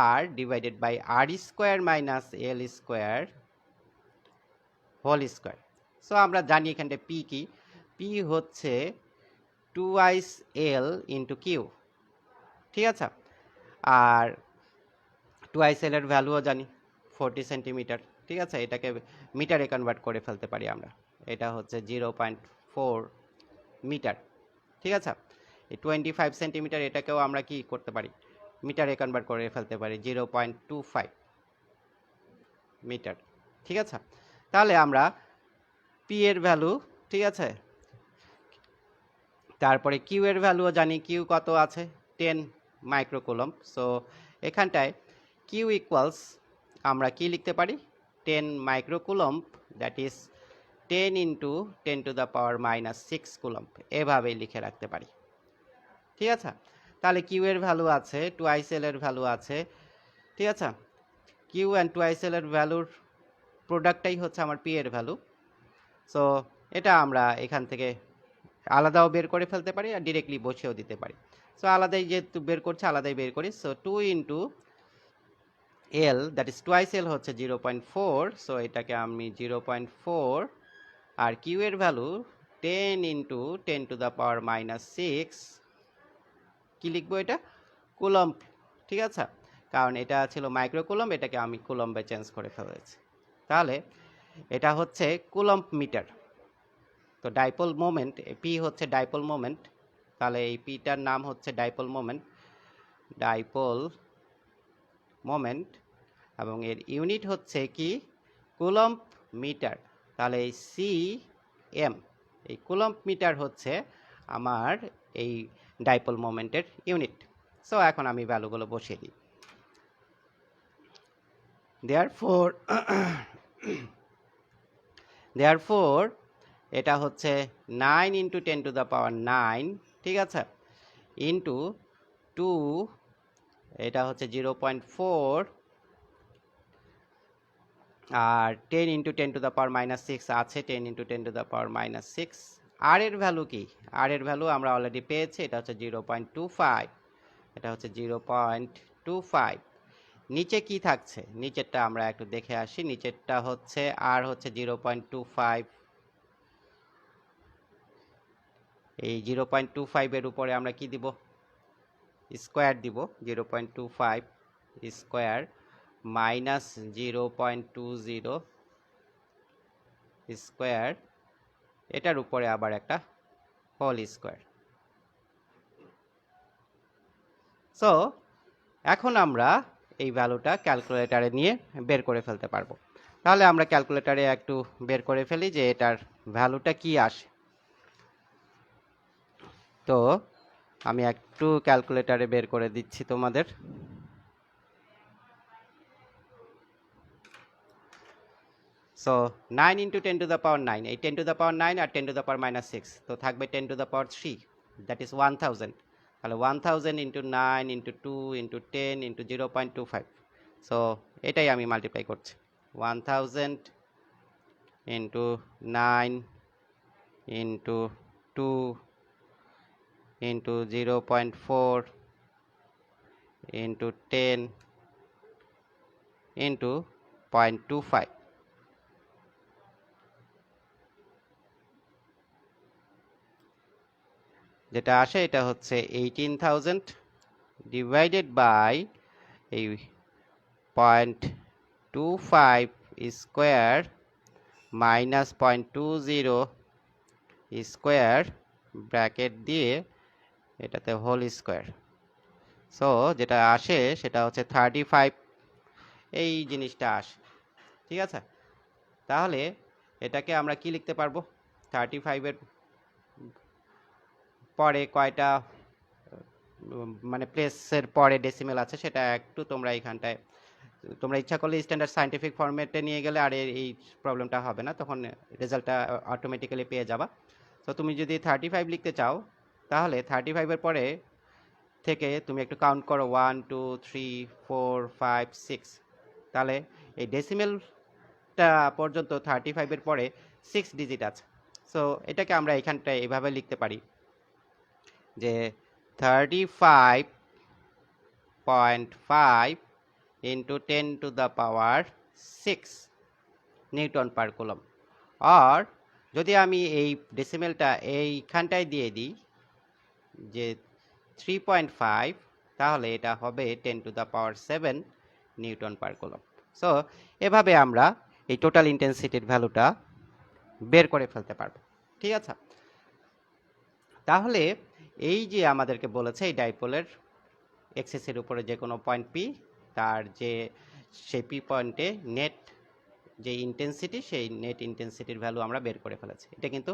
r divided by R square minus L square whole square. So আমরা জানি এখানটা পি কি, পি হচ্ছে 2 এল ইন্টু কিউ, ঠিক আছে। আর 2 এল এর ভ্যালুও জানি 40 সেন্টিমিটার, ঠিক আছে। এটাকে মিটারে কনভার্ট করে ফেলতে পারি আমরা, এটা হচ্ছে 0.4 মিটার, ঠিক আছে। এই 25 সেন্টিমিটার এটাকেও আমরা কি করতে পারি, মিটারে কনভার্ট করে ফেলতে পারি 0.25 মিটার, ঠিক আছে। তাহলে আমরা পি এর ভ্যালু, ঠিক আছে, তারপরে কিউ এর ভ্যালুও জানি, কিউ কত আছে 10 মাইক্রোকুলম্ব। সো এখানটায় কিউ ইকুয়ালস আমরা কি লিখতে পারি 10 microcoulomb, that is 10 into 10 to the power minus 6 coulomb, এভাবেই লিখে রাখতে পারি, ঠিক আছে। তাহলে কিউ এর ভ্যালু আছে, 2 এর ভ্যালু আছে, ঠিক আছে। কিউ অ্যান্ড 2 এর ভ্যালুর প্রোডাক্টটাই হচ্ছে আমার পি এর ভ্যালু। সো এটা আমরা এখান থেকে আলাদাও বের করে ফেলতে পারি আর ডিরেক্টলি বসেও দিতে পারি। সো আলাদাই যেহেতু বের করছে আলাদাই বের করি। So 2 into L, that is 2 এল হচ্ছে 0.4, সো এটাকে আমি 0.4, আর কিউ এর value 10 into 10 to the power minus 6, কি লিখবো এটা কুলম্ব, ঠিক আছে, কারণ এটা ছিল মাইক্রো কুলম্ব, এটাকে আমি কুলম্বে চেঞ্জ করে ফেলেছি। তাহলে এটা হচ্ছে কুলম্ব মিটার। তো ডাইপোল মোমেন্ট, পি হচ্ছে ডাইপোল মোমেন্ট, তাহলে এই পিটার নাম হচ্ছে ডাইপোল মোমেন্ট, ডাইপোল মোমেন্ট, এবং এর ইউনিট হচ্ছে কি কুলম্ব মিটার। তাহলে এই সি এম, এই কুলম্ব মিটার হচ্ছে আমার এই ডাইপোল মোমেন্টের ইউনিট। সো এখন আমি ভ্যালুগুলো বসিয়ে দিই। দেয়ারফোর এটা হচ্ছে 9 ইন্টু 10 টু দ্য পাওয়ার 9, ঠিক আছে, ইন্টু 2, এটা হচ্ছে 0.4, আর 10 into 10 to the power minus 6 আছে, 10 into 10 to the power minus 6। আর এর ভ্যালু কি, আর এর ভ্যালু আমরা অলরেডি পেয়েছি, এটা হচ্ছে 0.25, এটা হচ্ছে 0.25। নিচে কি থাকছে, নিচেরটা আমরা একটু দেখে আসি। নিচেরটা হচ্ছে আর হচ্ছে 0.25, এই 0.25 এর উপরে আমরা কি দিব, স্কোয়ার দিব, 0.25 স্কোয়ার মাইনাস 0.20 স্কোয়ার, এটার উপরে আবার একটা হোল স্কোয়ার। সো এখন আমরা এই ভ্যালুটা ক্যালকুলেটারে নিয়ে বের করে ফেলতে পারবো। তাহলে আমরা ক্যালকুলেটারে একটু বের করে ফেলি যে এটার ভ্যালুটা কি আসে। তো আমি একটু ক্যালকুলেটারে বের করে দিচ্ছি তোমাদের। So 9 into 10 to the power 9, এই 10 টু দ্য পাওয়ার 9 আর 10 টু দ্য পাওয়ার মাইনাস 6, তো থাকবে 10 to the power 3, that is 1000। তাহলে 1000 into 9 into 2 into 10 into 0.25, so এটাই আমি মাল্টিপ্লাই করছি, 1000 into 9 into 2 into 0.4 into 10 into 0.25, যেটা আসে এটা হচ্ছে 18,000 ডিভাইডেড বাই এই 0.25 স্কোয়ার মাইনাস 0.20 স্কোয়ার ব্র্যাকেট দিয়ে এটাতে হোল স্কোয়ার। সো যেটা আসে সেটা হচ্ছে 35, এই জিনিসটা আসে, ঠিক আছে। তাহলে এটাকে আমরা কি লিখতে পারবো, 35-এর পরে কয়টা মানে প্লেসের পরে ডেসিমেল আছে সেটা একটু তোমরা এইখানটায়, তোমরা ইচ্ছা করলে স্ট্যান্ডার্ড সায়েন্টিফিক ফরম্যাটে নিয়ে গেলে আর এই প্রবলেমটা হবে না, তখন রেজাল্টটা অটোমেটিক্যালি পেয়ে যাবা। তো তুমি যদি 35 লিখতে চাও তাহলে 35-এর পরে থেকে তুমি একটু কাউন্ট করো 1 2 3 4 5 6, তাহলে এই ডেসিমেলটা পর্যন্ত 35-এর পরে 6 ডিজিট আছে। সো এটাকে আমরা এখানটায় এইভাবে লিখতে পারি যে 35.5 into 10 to the power 6 newton per coulomb. আর যদি আমি এই ডেসিমেলটা এইখানটায় দিয়ে দিই যে 3.5, তাহলে এটা হবে 10 to the power 7 Newton per coulomb. So এভাবে আমরা এই টোটাল ইন্টেন্সিটির ভ্যালুটা বের করে ফেলতে পারবো। ঠিক আছে, তাহলে এই যে আমাদেরকে বলেছে এই ডাইপোলের এক্সিসের উপরে যে কোনো পয়েন্ট পি, তার যে সেই পি পয়েন্টে নেট যে ইন্টেন্সিটি, সেই নেট ইন্টেন্সিটির ভ্যালু আমরা বের করে ফেলেছি। এটা কিন্তু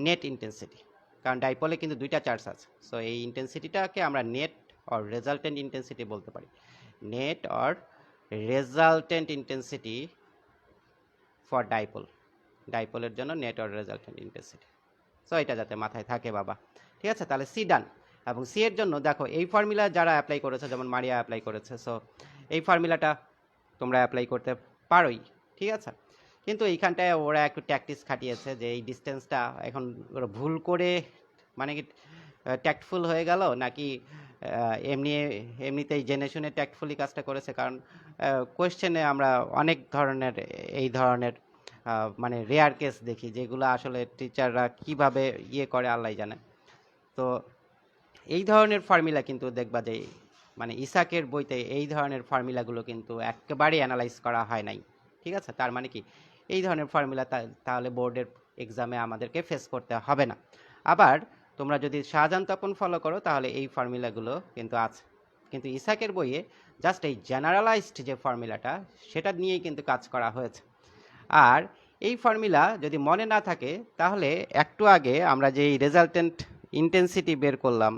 নেট ইন্টেন্সিটি, কারণ ডাইপোলে কিন্তু দুইটা চার্জ আছে। সো এই ইন্টেন্সিটিটাকে আমরা নেট অর রেজাল্টেন্ট ইন্টেন্সিটি বলতে পারি। Net or resultant intensity for dipole, ডাইপোলের জন্য net or resultant intensity. So এটা যাতে মাথায় থাকে বাবা। ঠিক আছে, তাহলে সি ডান। এবং সি এর জন্য দেখো এই ফর্মুলা যারা অ্যাপ্লাই করেছে, যেমন মারিয়া অ্যাপ্লাই করেছে, সো এই ফর্মুলাটা তোমরা অ্যাপ্লাই করতে পারোই। ঠিক আছে, কিন্তু এইখানটায় ওরা একটু ট্যাকটিস খাটিয়েছে যে এই ডিস্টেন্সটা এখন ওরা ভুল করে, মানে কি ট্যাক্টফুল হয়ে গেল নাকি এমনিতেই জেনে শুনে ট্যাক্টফুলি কাজটা করেছে। কারণ কোয়েশ্চেনে আমরা অনেক ধরনের এই ধরনের মানে রেয়ার কেস দেখি, যেগুলো আসলে টিচাররা কিভাবে ইয়ে করে আল্লাহ জানে। তো এই ধরনের ফর্মুলা কিন্তু দেখবা যে মানে ইসাকের বইতে এই ধরনের ফর্মুলাগুলো কিন্তু একেবারেই অ্যানালাইজ করা হয় নাই। ঠিক আছে, তার মানে কি এই ধরনের ফর্মুলা তাহলে বোর্ডের এক্সামে আমাদেরকে ফেস করতে হবে না। আবার তোমরা যদি শাহজাহান তপন ফলো করো তাহলে এই ফর্মুলাগুলো কিন্তু আছে, কিন্তু ইসাকের বইয়ে জাস্ট এই জেনারেলাইজড যে ফর্মুলাটা সেটা নিয়েই কিন্তু কাজ করা হয়েছে। আর এই ফর্মুলা যদি মনে না থাকে তাহলে একটু আগে আমরা যে রেজাল্টেন্ট ইন্টেন্সিটি বের করলাম,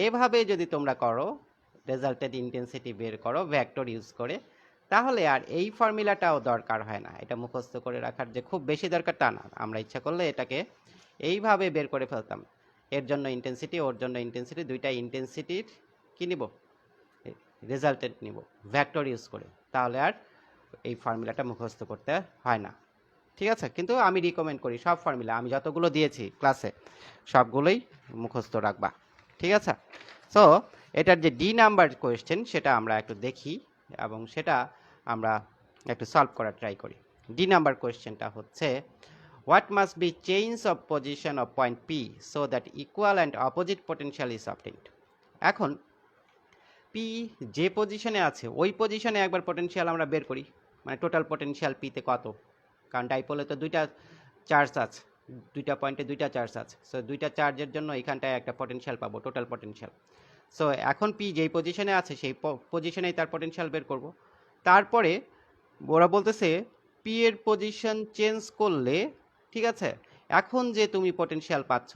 এভাবে যদি তোমরা করো, রেজাল্টেন্ট ইন্টেন্সিটি বের করো ভেক্টর ইউজ করে, তাহলে আর এই ফর্মুলাটাও দরকার হয় না। এটা মুখস্থ করে রাখার যে খুব বেশি দরকার তা না, আমরা ইচ্ছা করলে এটাকে এইভাবে বের করে ফেলতাম। এর জন্য ইন্টেন্সিটি, ওর জন্য ইন্টেন্সিটি, দুইটা ইন্টেন্সিটির কি নিব, রেজাল্টেন্ট নিব ভেক্টর ইউজ করে, তাহলে আর এই ফর্মুলাটা মুখস্থ করতে হয় না। ঠিক আছে, কিন্তু আমি রিকমেন্ড করি সব ফর্মুলা আমি যতগুলো দিয়েছি ক্লাসে সবগুলোই মুখস্থ রাখবা। ঠিক আছে, সো এটার যে ডি নাম্বার কোয়েশ্চেন সেটা আমরা একটু দেখি এবং সেটা আমরা একটু সলভ করার ট্রাই করি। ডি নাম্বার কোয়েশ্চেনটা হচ্ছে what must be change of position of point P so that equal and opposite potential is obtained. এখন পি যে পজিশনে আছে ওই পজিশনে একবার পোটেনশিয়াল আমরা বের করি, মানে টোটাল পোটেনশিয়াল পিতে কত, কারণ ডাইপোলে তো দুইটা চার্জ আছে, দুইটা পয়েন্টে দুইটা চার্জ আছে। সো দুইটা চার্জের জন্য এখানটায় একটা পোটেনশিয়াল পাবো, টোটাল পোটেনশিয়াল। সো এখন পি যেই পজিশনে আছে সেই পজিশনেই তার পোটেনশিয়াল বের করব। তারপরে ওরা বলতেছে পি এর পজিশন চেঞ্জ করলে, ঠিক আছে, এখন যে তুমি পোটেনশিয়াল পাচ্ছ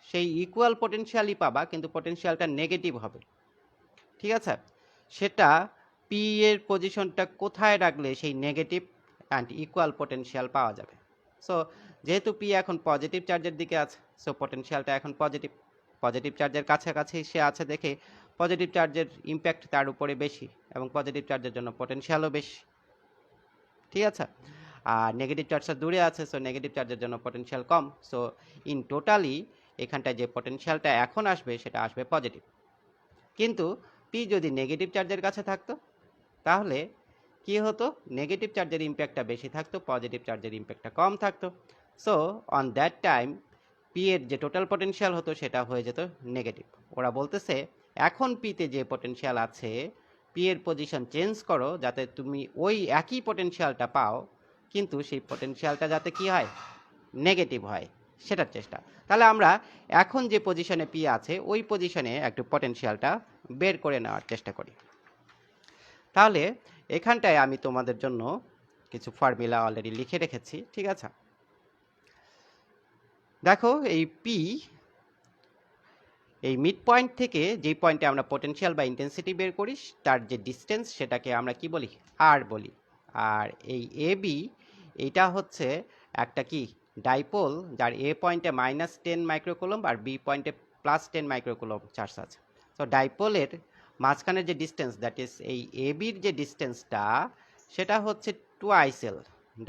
সেই ইকুয়াল পোটেনশিয়ালই পাবা, কিন্তু পোটেনশিয়ালটা নেগেটিভ হবে। ঠিক আছে, সেটা পি এর পজিশনটা কোথায় রাখলে সেই নেগেটিভ অ্যান্ড ইকুয়াল পোটেনশিয়াল পাওয়া যাবে। সো যেহেতু পি এখন পজিটিভ চার্জের দিকে আছে, সো পোটেনশিয়ালটা এখন পজিটিভ চার্জের কাছাকাছি সে আছে দেখে পজিটিভ চার্জের ইম্প্যাক্ট তার উপরে বেশি এবং পজিটিভ চার্জের জন্য পোটেনশিয়ালও বেশি। ঠিক আছে, আর নেগেটিভ চার্জটা দূরে আছে, সো নেগেটিভ চার্জের জন্য potential com. So in totally এখানটায় যে পোটেনশিয়ালটা এখন আসবে সেটা আসবে পজিটিভ। কিন্তু পি যদি নেগেটিভ চার্জের কাছে থাকতো তাহলে কি হতো, নেগেটিভ চার্জের ইম্প্যাক্টটা বেশি থাকতো, পজিটিভ চার্জের ইম্প্যাক্টটা কম থাকতো। So on that time P এর যে টোটাল পোটেনশিয়াল হতো সেটা হয়ে যেত নেগেটিভ। ওরা বলতেছে এখন পিতে যে পোটেনশিয়াল আছে পি এর পজিশন চেঞ্জ করো যাতে তুমি ওই একই পোটেনশিয়ালটা পাও, কিন্তু সেই পোটেনশিয়ালটা যাতে কি হয়, নেগেটিভ হয়, সেটার চেষ্টা। তাহলে আমরা এখন যে পজিশনে পি আছে ওই পজিশনে একটু পোটেনশিয়ালটা বের করে নেওয়ার চেষ্টা করি। তাহলে এখানটায় আমি তোমাদের জন্য কিছু ফর্মুলা অলরেডি লিখে রেখেছি। ঠিক আছে, দেখো এই পি এই মিড পয়েন্ট থেকে যে পয়েন্টে আমরা পোটেনশিয়াল বা ইন্টেন্সিটি বের করি তার যে ডিস্টেন্স সেটাকে আমরা কি বলি, আর বলি। আর এই এ বি এইটা হচ্ছে একটা কি ডাইপোল যার এ পয়েন্টে -10 মাইক্রোকুলম্ব আর বি পয়েন্টে +10 মাইক্রোকুলম্ব চার্জ আছে। সো ডাইপোলের মাঝখানের যে ডিস্টেন্স, দ্যাট ইজ এই এ বির যে ডিস্টেন্সটা, সেটা হচ্ছে টুয়াইস এল।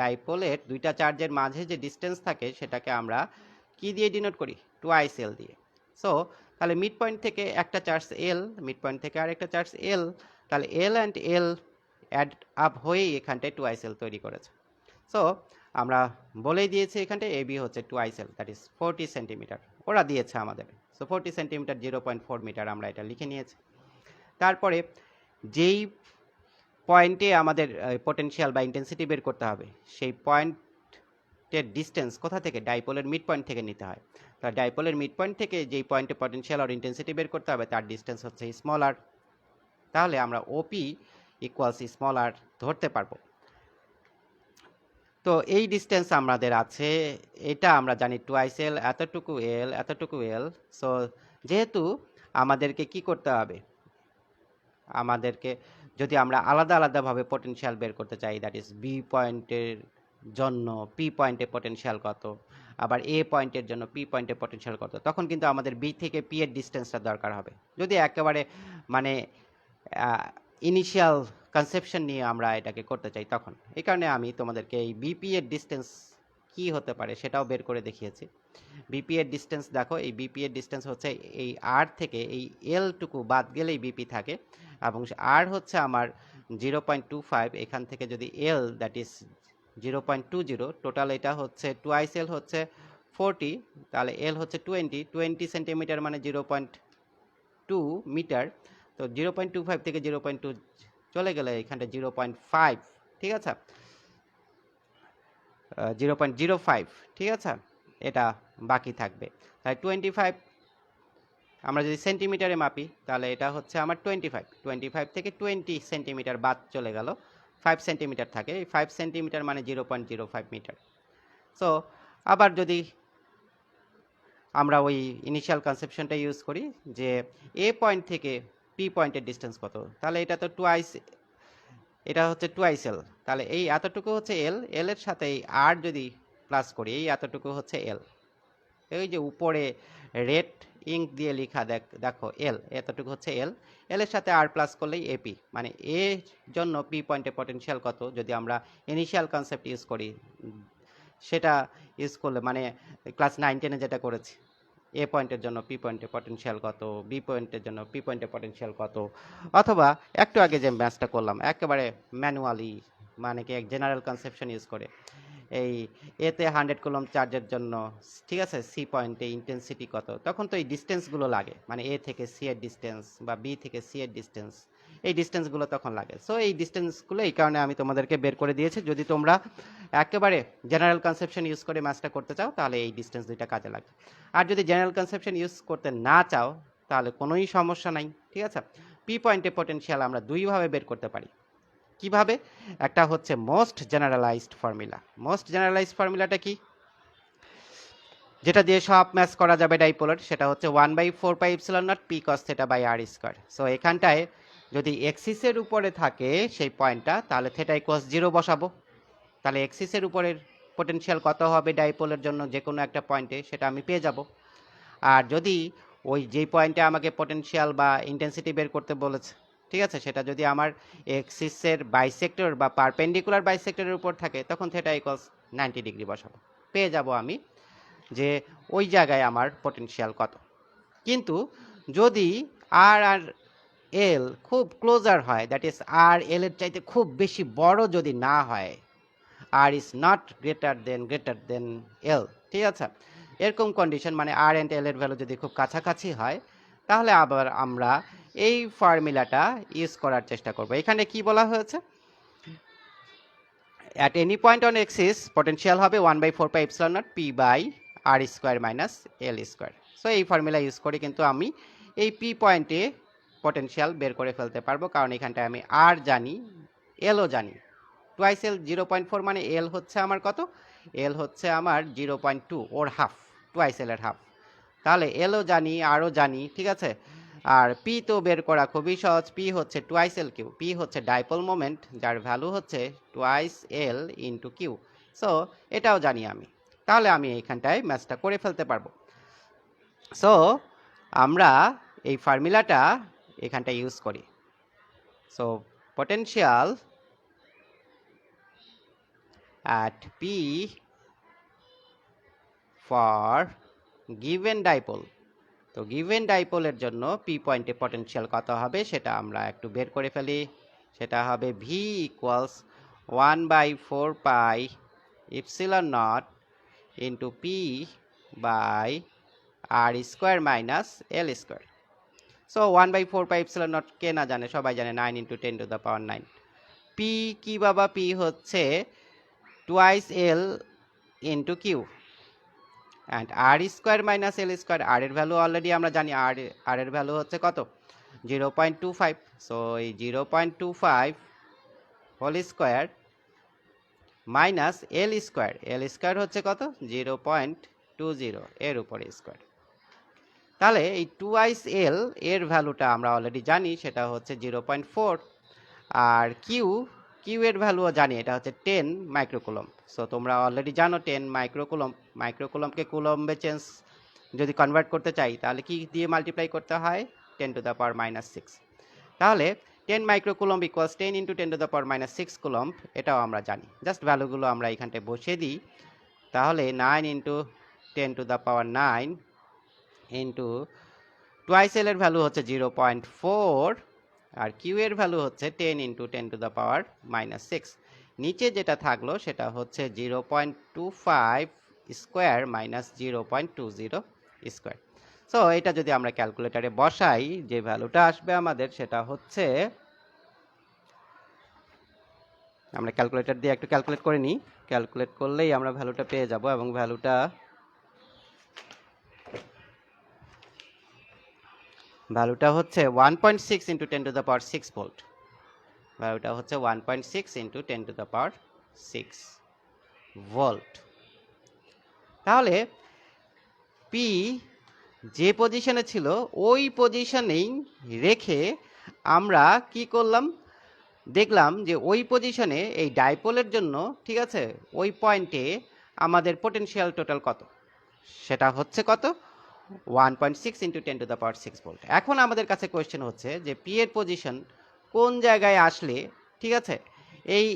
ডাইপোলের দুইটা চার্জের মাঝে যে ডিস্টেন্স থাকে সেটাকে আমরা কি দিয়ে ডিনোট করি? টুয়াইস এল দিয়ে। সো তাহলে মিড পয়েন্ট থেকে একটা চার্জ এল, মিড পয়েন্ট থেকে আরেকটা চার্জ এল, তাহলে L and L add up হয়েই এখানটায় টুয়াইস এল তৈরি করেছে। সো আমরা বলেই দিয়েছি এখানটায় এবি হচ্ছে twice l, that is 40 centimetre ওরা দিয়েছে আমাদের। সো 40 সেন্টিমিটার 0.4 মিটার আমরা এটা লিখে নিয়েছি। তারপরে যেই পয়েন্টে আমাদের পটেনশিয়াল বা ইন্টেন্সিটি বের করতে হবে, সেই পয়েন্টের ডিস্টেন্স কোথা থেকে? ডাইপোলের মিড পয়েন্ট থেকে নিতে হয়। তাহলে ডাইপোলের মিড পয়েন্ট থেকে যেই পয়েন্টে পটেনশিয়াল আর ইন্টেন্সিটি বের করতে হবে তার ডিস্টেন্স হচ্ছে স্মল আর। তাহলে আমরা ওপি ইকুয়ালস স্মল আর ধরতে পারবো। তো এই ডিস্টেন্স আমাদের আছে, এটা আমরা জানি টুয়াইস এল, এতটুকু এল, এতটুকু এল। সো যেহেতু আমাদেরকে কি করতে হবে, আমাদেরকে যদি আমরা আলাদা আলাদাভাবে পটেনশিয়াল বের করতে চাই, দ্যাট ইজ বি পয়েন্টের জন্য পি পয়েন্টে পটেনশিয়াল কত, আবার এ পয়েন্টের জন্য পি পয়েন্টে পটেনশিয়াল কত, তখন কিন্তু আমাদের বি থেকে পি এর ডিস্টেন্সটা দরকার হবে। যদি একেবারে মানে ইনিশিয়াল কনসেপশন নিয়ে আমরা এটাকে করতে চাই তখন। এই কারণে আমি তোমাদেরকে এই বিপি এর ডিস্টেন্স কি হতে পারে সেটাও বের করে দেখিয়েছি। বিপি এর ডিস্টেন্স দেখো, এই বিপি এর ডিস্টেন্স হচ্ছে এই আর থেকে এই এল টুকু বাদ গেলেই বিপি থাকে, এবং আর হচ্ছে আমার 0.25, এখান থেকে যদি এল দ্যাট ইজ 0.20, টোটাল এটা হচ্ছে টুয়াইস এল হচ্ছে 40, তাহলে এল হচ্ছে 20 সেন্টিমিটার মানে 0.2 মিটার। তো 0.25 থেকে 0.2 চলে গেলে এখানটা 0.5, ঠিক আছে, 0.05, ঠিক আছে, এটা বাকি থাকবে। তাই 25 আমরা যদি সেন্টিমিটারে মাপি তাহলে এটা হচ্ছে আমার 25 থেকে 20 সেন্টিমিটার বাদ চলে গেল, 5 সেন্টিমিটার থাকে। এই 5 সেন্টিমিটার মানে 0.05 মিটার। সো আবার যদি আমরা ওই ইনিশিয়াল কনসেপশনটা ইউজ করি যে এ পয়েন্ট থেকে পি পয়েন্টের ডিস্টেন্স কত, তাহলে এটা তো টুয়াইস, এটা হচ্ছে টুয়াইস এল। তাহলে এই এতটুকু হচ্ছে এল, এল এর সাথে এই আর যদি প্লাস করি, এই এতটুকু হচ্ছে এল। এই যে উপরে রেড ইঙ্ক দিয়ে লেখা দেখো এল, এতটুকু হচ্ছে এল, এল এর সাথে আর প্লাস করলেই এপি, মানে এ জন্য পি পয়েন্টে পটেনশিয়াল কত যদি আমরা ইনিশিয়াল কনসেপ্ট ইউজ করি, সেটা ইউজ করলে মানে ক্লাস 9-10-এ যেটা করেছি, এ পয়েন্টের জন্য পি পয়েন্টে পটেনশিয়াল কত, বি পয়েন্টের জন্য পি পয়েন্টে পটেনশিয়াল কত, অথবা একটু আগে যে ম্যাথটা করলাম একেবারে ম্যানুয়ালি, মানে কি এক জেনারেল কনসেপশন ইউজ করে, এই এতে 100 কুলম্ব চার্জের জন্য, ঠিক আছে, সি পয়েন্টে ইন্টেন্সিটি কত, তখন তো এই ডিস্টেন্সগুলো লাগে, মানে এ থেকে সি এর ডিস্টেন্স বা বি থেকে সি এর ডিস্টেন্স, এই ডিস্টেন্সগুলো তখন লাগে। সো এই ডিস্টেন্সগুলো এই কারণে আমি তোমাদেরকে বের করে দিয়েছি। যদি তোমরা একেবারে জেনারেল কনসেপশন ইউজ করে ম্যাথটা করতে চাও তাহলে এই ডিস্টেন্স দুইটা কাজে লাগে। আর যদি জেনারেল কনসেপশন ইউজ করতে না চাও তাহলে কোনোই সমস্যা নাই, ঠিক আছে। পি পয়েন্টে পটেনশিয়াল আমরা দুইভাবে বের করতে পারি। কিভাবে? একটা হচ্ছে most generalised formula. Most generalised ফর্মুলাটা কি? যেটা দিয়ে সব ম্যাচ করা যাবে ডাইপোলার, সেটা হচ্ছে 1/4πε0 p cos θ r square. So এখানটায় যদি এক্সিসের উপরে থাকে সেই পয়েন্টটা, তাহলে θ = 0 বসাবো। তাহলে এক্সিসের উপরের পটেনশিয়াল কত হবে ডাইপোলের জন্য যে কোনো একটা পয়েন্টে, সেটা আমি পেয়ে যাব। আর যদি ওই যেই পয়েন্টে আমাকে পটেনশিয়াল বা ইন্টেন্সিটি বের করতে বলেছে, ঠিক আছে, সেটা যদি আমার এক্সিসের বাইসেক্টর বা পারপেন্ডিকুলার বাইসেক্টরের উপর থাকে, তখন θ = 90 ডিগ্রি বসাবো, পেয়ে যাব আমি যে ওই জায়গায় আমার পটেনশিয়াল কত। কিন্তু যদি আর আর এল খুব ক্লোজার হয়, দ্যাট ইজ আর এল এর চাইতে খুব বেশি বড় যদি না হয়, আর ইজ নট গ্রেটার দেন এল, ঠিক আছে, এরকম কন্ডিশন, মানে আর অ্যান্ড এল এর ভ্যালু যদি খুব কাছাকাছি হয়, তাহলে আবার আমরা এই ফর্মুলাটা ইউজ করার চেষ্টা করব। এখানে কি বলা হয়েছে? At any point on axis potential হবে 1/4πε0 p r স্কোয়ার মাইনাস এল স্কোয়ার। সো এই ফর্মুলা ইউজ করে কিন্তু আমি এই পি পয়েন্টে পটেনশিয়াল বের করে ফেলতে পারবো, কারণ এখানটায় আমি আর জানি, এলও জানি। টুয়াইস এল 0.4 মানে এল হচ্ছে আমার কত? এল হচ্ছে আমার 0.2, ওর হাফ, টুয়াইস এল এর হাফ। তাহলে এলও জানি, আরও জানি, ঠিক আছে। আর পি তো বের করা খুবই সহজ, পি হচ্ছে টুয়াইস এল কিউ, পি হচ্ছে ডাইপোল মোমেন্ট যার ভ্যালু হচ্ছে twice L into Q. So এটাও জানি আমি। তাহলে আমি এইখানটায় ম্যাচটা করে ফেলতে পারবো। সো আমরা এই ফর্মুলাটা এখানটায় ইউজ করি। So potential at P for given dipole, তো given dipole এর জন্য P পয়েন্টে পটেনশিয়াল কত হবে সেটা আমরা একটু বের করে ফেলি। সেটা হবে V equals 1/4 pi epsilon naught into P by R square minus L square. So 1/4 pi epsilon naught কে না জানে, সবাই জানে 9 into 10 to the power 9. P কি বাবা? P হচ্ছে twice L into Q and R square minus L square. R এর value already আমরা জানি, R এর ভ্যালু হচ্ছে কত? 0.25. সো এই 0.25 whole square minus L square, L square হচ্ছে কত? 0.20 এর উপরে স্কোয়ার। তাহলে এই 2l এর ভ্যালুটা আমরা অলরেডি জানি, সেটা হচ্ছে 0.4। আর কিউ এর ভ্যালুও জানি, এটা হচ্ছে 10 মাইক্রোকুলম। সো তোমরা অলরেডি জানো 10 মাইক্রোকুলমকে কুলম্বে চেঞ্জ যদি কনভার্ট করতে চাই তাহলে কি দিয়ে মাল্টিপ্লাই করতে হয়? 10 টু দ্য পাওয়ার -6। তাহলে 10 microcoulomb equals 10 into 10 to the power -6 coulomb, এটাও আমরা জানি। জাস্ট ভ্যালুগুলো আমরা এখানটায় বসিয়ে দিই। তাহলে 9 into 10 to the power 9 into twice l এর ভ্যালু হচ্ছে 0.4 আর কিউ এর ভ্যালু হচ্ছে 10 ইন্টু 10 টু দ্য পাওয়ার -6। নিচে যেটা থাকলো সেটা হচ্ছে 0.25 স্কোয়ার মাইনাস 0.20 স্কোয়ার। সো এটা যদি আমরা ক্যালকুলেটারে বসাই, যে ভ্যালুটা আসবে আমাদের সেটা হচ্ছে, আমরা ক্যালকুলেটর দিয়ে একটু ক্যালকুলেট করে নিই। ক্যালকুলেট করলেই আমরা ভ্যালুটা পেয়ে যাব, এবং ভ্যালুটা হচ্ছে 1.6 into 10 to the power 6 volt. ভ্যালুটা হচ্ছে 1.6 into 10 to the power 6 volt. তাহলে পি যে পজিশনে ছিল ওই পজিশনেই রেখে আমরা কি করলাম? দেখলাম যে ওই পজিশনে এই ডাইপোলের জন্য, ঠিক আছে, ওই পয়েন্টে আমাদের পোটেনশিয়াল টোটাল কত? সেটা হচ্ছে কত? 1.6 into 10 to the power 6 volt. এখন আমাদের কাছে কোয়েশ্চেন হচ্ছে যে পি এর পজিশন কোন জায়গায় আসলে, ঠিক আছে, এই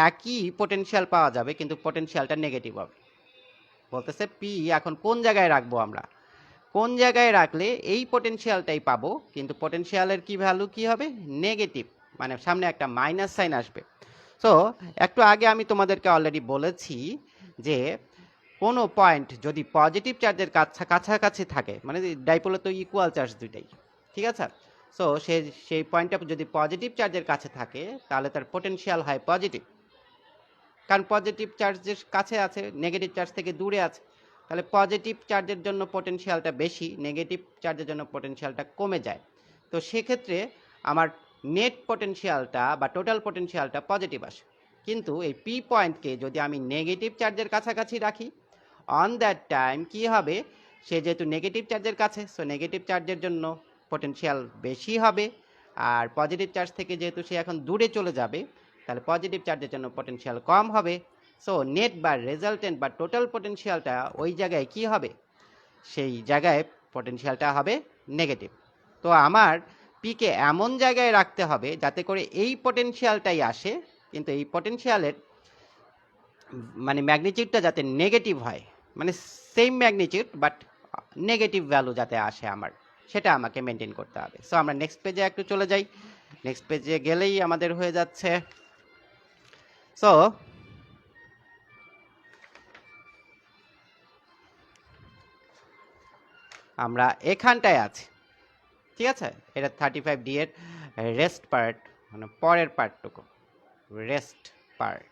একই পোটেনশিয়াল পাওয়া যাবে কিন্তু পোটেনশিয়ালটা নেগেটিভ হবে। বলতেছে পি এখন কোন জায়গায় রাখবো আমরা? কোন জায়গায় রাখলে এই পোটেনশিয়ালটাই পাবো কিন্তু পোটেনশিয়ালের কি ভ্যালু কি হবে? নেগেটিভ, মানে সামনে একটা মাইনাস সাইন আসবে। সো একটু আগে আমি তোমাদেরকে অলরেডি বলেছি যে কোনো পয়েন্ট যদি পজিটিভ চার্জের কাছাকাছি থাকে, মানে ডাইপোলে তো ইকুয়াল চার্জ দুইটাই, ঠিক আছে। সো সেই পয়েন্টটা যদি পজিটিভ চার্জের কাছে থাকে তাহলে তার পোটেনশিয়াল হয় পজিটিভ, কারণ পজিটিভ চার্জের কাছে আছে, নেগেটিভ চার্জ থেকে দূরে আছে। তাহলে পজিটিভ চার্জের জন্য পোটেনশিয়ালটা বেশি, নেগেটিভ চার্জের জন্য পোটেনশিয়ালটা কমে যায়। তো সেক্ষেত্রে আমার নেট পোটেনশিয়ালটা বা টোটাল পোটেনশিয়ালটা পজিটিভ আসে। কিন্তু এই পি পয়েন্টকে যদি আমি নেগেটিভ চার্জের কাছাকাছি রাখি, অন দ্যাট টাইম কি হবে? সে যেহেতু নেগেটিভ চার্জের কাছে, সো নেগেটিভ চার্জের জন্য পোটেনশিয়াল বেশি হবে, আর পজিটিভ চার্জ থেকে যেহেতু সে এখন দূরে চলে যাবে তাহলে পজিটিভ চার্জের জন্য পোটেনশিয়াল কম হবে। সো নেট বা রেজাল্টেন্ট বা টোটাল পোটেনশিয়ালটা ওই জায়গায় কি হবে? সেই জায়গায় পোটেনশিয়ালটা হবে নেগেটিভ। তো আমার পিকে এমন জায়গায় রাখতে হবে যাতে করে এই পোটেনশিয়ালটাই আসে, কিন্তু এই পোটেনশিয়ালের মানে ম্যাগনিটিউডটা যাতে নেগেটিভ হয়, মানে same magnitude but negative value যাতে আসে আমার, সেটা আমাকে মেনটেন করতে হবে। সো আমরা নেক্সট পেজে একটু চলে যাই। নেক্সট পেজে গেলেই আমাদের হয়ে যাচ্ছে, সো আমরা এখানটায় আছি, ঠিক আছে। এটা 35D এর রেস্ট পার্ট, মানে পরের পার্টটুকু, রেস্ট পার্ট।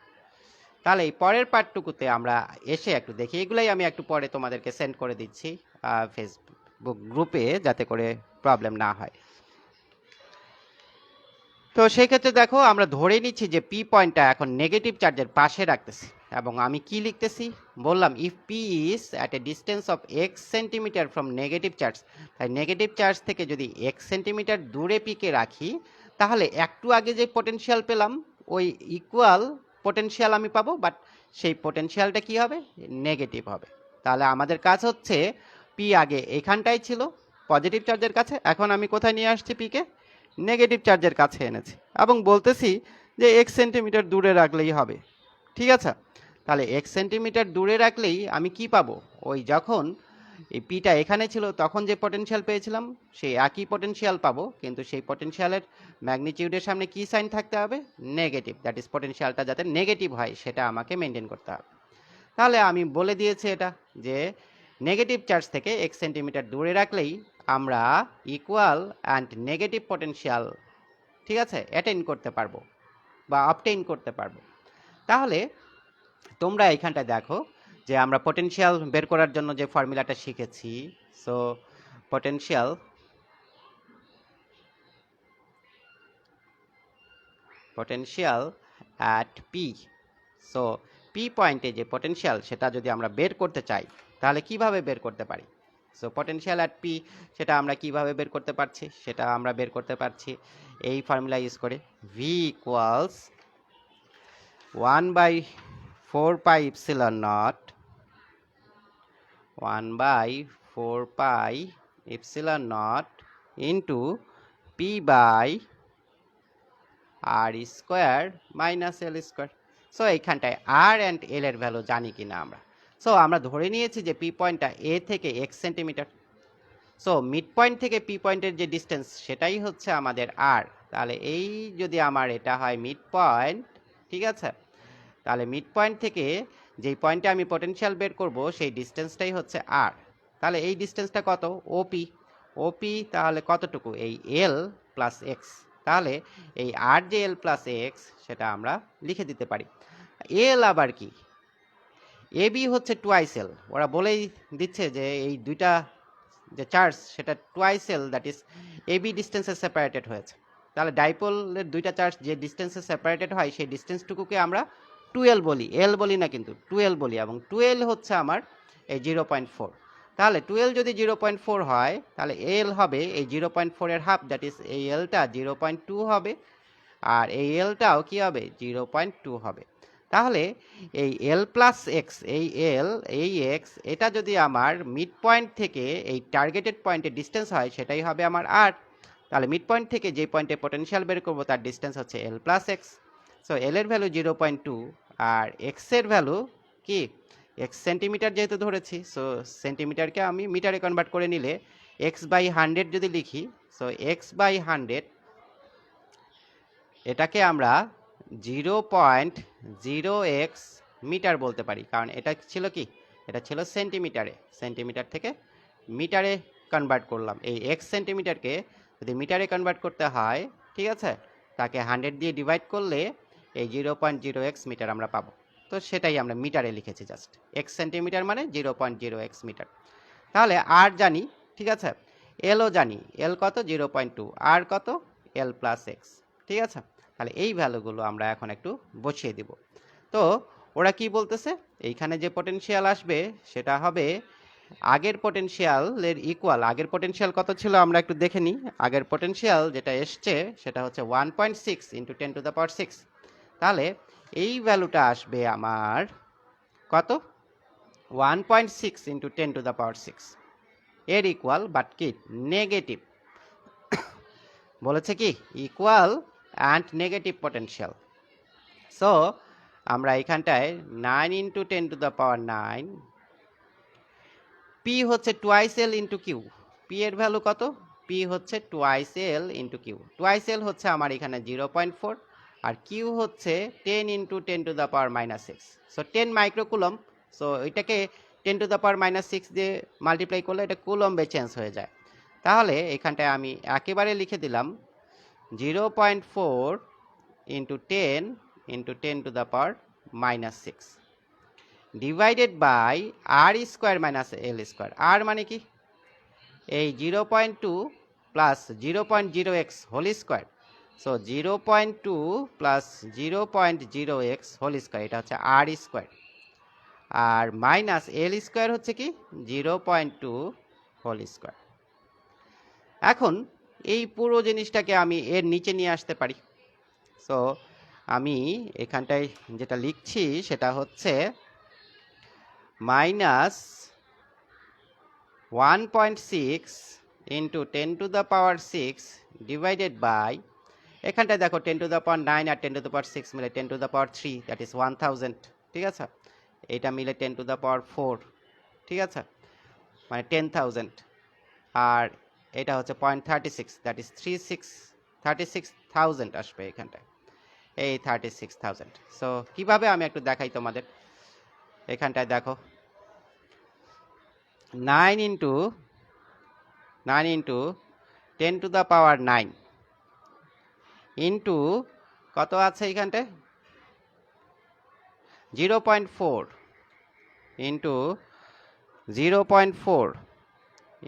তাহলে এই পরের পার্টটুকুতে আমরা এসে একটু দেখি, এগুলাই আমি একটু পরে তোমাদেরকে সেন্ড করে দিচ্ছি ফেসবুক গ্রুপে, যাতে করে প্রবলেম না হয়। তো সেই ক্ষেত্রে দেখো আমরা ধরে নিচ্ছি যে পি পয়েন্টটা এখন নেগেটিভ চার্জের পাশে রাখতেছি, এবং আমি কি লিখতেছি বললাম, if P is at a distance of x centimetre from negative charge. তাই নেগেটিভ চার্জ থেকে যদি এক্স সেন্টিমিটার দূরে পিকে রাখি তাহলে একটু আগে যে পোটেনশিয়াল পেলাম ওই ইকুয়াল পোটেনশিয়াল আমি পাবো, বাট সেই পোটেনশিয়ালটা কি হবে, নেগেটিভ হবে। তাহলে আমাদের কাজ হচ্ছে পি আগে এখানটাই ছিল পজিটিভ চার্জের কাছে, এখন আমি কোথায় নিয়ে আসছি পিকে, নেগেটিভ চার্জের কাছে এনেছি, এবং বলতেছি যে 1 সেন্টিমিটার দূরে রাখলেই হবে। ঠিক আছে, তাহলে 1 সেন্টিমিটার দূরে রাখলেই আমি কি পাবো, ওই যখন এই পিটা এখানে ছিল তখন যে পটেনশিয়াল পেয়েছিলাম সেই একই পটেনশিয়াল পাবো, কিন্তু সেই পটেনশিয়ালের ম্যাগনিটিউডের সামনে কি সাইন থাকতে হবে, নেগেটিভ। দ্যাট ইজ পটেনশিয়ালটা যাতে নেগেটিভ হয় সেটা আমাকে মেনটেন করতে হবে। তাহলে আমি বলে দিয়েছি এটা যে নেগেটিভ চার্জ থেকে 1 সেন্টিমিটার দূরে রাখলেই আমরা ইকুয়াল অ্যান্ড নেগেটিভ পটেনশিয়াল, ঠিক আছে, অ্যাটেইন করতে পারবো বা অবটেইন করতে পারবো। তাহলে তোমরা এখানটা দেখো যে আমরা পটেনশিয়াল বের করার জন্য যে ফর্মুলাটা শিখেছি, so potential at P, so P পয়েন্টে যে পটেনশিয়াল সেটা যদি আমরা বের করতে চাই তাহলে কিভাবে বের করতে পারি, সো পটেনশিয়াল অ্যাট পি সেটা আমরা কিভাবে বের করতে পারছি, সেটা আমরা বের করতে পারছি এই ফর্মুলা ইউজ করে, V equals 1/4 pi epsilon nought 1/4 pi epsilon not into P by R square minus L square. So এইখানটায় আর অ্যান্ড এল এর ভ্যালু জানি কিনা আমরা, সো আমরা ধরে নিয়েছি যে পি পয়েন্টটা এ থেকে 1 সেন্টিমিটার, সো মিড পয়েন্ট থেকে পি পয়েন্টের যে ডিস্টেন্স সেটাই হচ্ছে আমাদের আর। তাহলে এই যদি আমার এটা হয় মিড পয়েন্ট, ঠিক আছে, তাহলে মিড পয়েন্ট থেকে যেই পয়েন্টে আমি পটেনশিয়াল বের করব সেই ডিস্টেন্সটাই হচ্ছে আর। তাহলে এই ডিস্টেন্সটা কত, ওপি। ওপি তাহলে কতটুকু, এই এল প্লাস এক্স। তাহলে এই আর যে এল প্লাস এক্স সেটা আমরা লিখে দিতে পারি। এল আবার কি, এ বি হচ্ছে টুয়াইস এল, ওরা বলেই দিচ্ছে যে এই দুইটা যে চার্জ সেটা twice l, that is a b ডিস্টেন্সে সেপারেটেড হয়েছে। তাহলে ডাইপোলের দুইটা চার্জ যে ডিস্টেন্সে সেপারেটেড হয় সেই ডিস্টেন্সটুকুকে আমরা টুয়েলভ বলি, এল বলি না কিন্তু টুয়েলভ বলি, এবং টুয়েলভ হচ্ছে আমার এই 0.4। তাহলে টুয়েলভ যদি 0.4 হয় তাহলে এল হবে এই 0.4 এর হাফ, দ্যাট ইজ এই এলটা 0.2 হবে, আর এই এলটাও কি হবে, 0.2 হবে। তাহলে এই এল প্লাস এক্স, এই এক্স এটা যদি আমার মিড পয়েন্ট থেকে এই টার্গেটেড পয়েন্টের ডিস্টেন্স হয় সেটাই হবে আমার আর। তাহলে মিড পয়েন্ট থেকে যে পয়েন্টে পটেনশিয়াল বের করবো তার ডিস্টেন্স হচ্ছে এল প্লাস এক্স। সো এল এর ভ্যালু 0.2 আর এক্স এর ভ্যালু কি, এক্স সেন্টিমিটার যেহেতু ধরেছি, সো সেন্টিমিটারকে আমি মিটারে কনভার্ট করে নিলে x/100 যদি লিখি, সো x/100 এটাকে আমরা 0.0x মিটার বলতে পারি, কারণ এটা ছিল কি, এটা ছিল সেন্টিমিটারে, সেন্টিমিটার থেকে মিটারে কনভার্ট করলাম। এই x সেন্টিমিটারকে যদি মিটারে কনভার্ট করতে হয়, ঠিক আছে, তাকে 100 দিয়ে ডিভাইড করলে এই 0.0x মিটার আমরা পাবো। তো সেটাই আমরা মিটারে লিখেছি, জাস্ট x সেন্টিমিটার মানে 0.0x মিটার। তাহলে আর জানি, ঠিক আছে, এলও জানি, এল কত 0.2, আর কত এল প্লাস এক্স, ঠিক আছে। তাহলে এই ভ্যালুগুলো আমরা এখন একটু বসিয়ে দিব। তো ওরা কি বলতেছে, এইখানে যে পটেনশিয়াল আসবে সেটা হবে আগের পটেনশিয়ালের ইকুয়াল। আগের পটেনশিয়াল কত ছিল আমরা একটু দেখে নিই। আগের পটেনশিয়াল যেটা এসছে সেটা হচ্ছে 1.6 ইন্টু 10⁶। তাহলে এই ভ্যালুটা আসবে আমার কত, 1.6 ইন্টু 10⁶, এর ইকুয়াল, বাট কি নেগেটিভ বলেছে, কি equal and negative potential. So আমরা এখানটায় 9 ইন্টু 10⁹, পি হচ্ছে twice L into Q. P এর ভ্যালু কত, পি হচ্ছে twice L into Q. Twice এল হচ্ছে আমার এখানে 0.4 আর কিউ হচ্ছে 10 ইন্টু 10⁻⁻6, সো 10 মাইক্রোকুলম। সো এটাকে 10⁻⁻6 দিয়ে মাল্টিপ্লাই করলে এটা কুলম্বে চেঞ্জ হয়ে যায়। তাহলে এখানটায় আমি একেবারে লিখে দিলাম 0.4 into 10 into 10⁻⁻6 divided by R square minus L square. R মানে কি, এই 0.2 plus 0.0x whole square, so 0.2 plus 0.0x whole square, এটা হচ্ছে আর স্কোয়ার, আর মাইনাস এল স্কোয়ার হচ্ছে কি 0.2 হোল স্কোয়ার। এখন এই পুরো জিনিসটাকে আমি এর নিচে নিয়ে আসতে পারি। সো আমি এখানটায় যেটা লিখছি সেটা হচ্ছে মাইনাস 1.6 ইন্টু 10⁶ ডিভাইডেড বাই, এখানটায় দেখো 10⁹ আর 10⁶ মিলে 10⁻³ দ্যাট ইজ 1000, ঠিক আছে। এটা মিলে 10⁻⁴, ঠিক আছে, মানে 10,000। আর এটা হচ্ছে 0.36 দ্যাট ইজ 36,000 আসবে এখানটায়, এই 36,000। সো কিভাবে আমি একটু দেখাই তোমাদের। এখানটায় দেখো 9 ইন্টু 10⁹ ইন্টু কত আছে এখানটায় 0.4 ইন্টু 0.4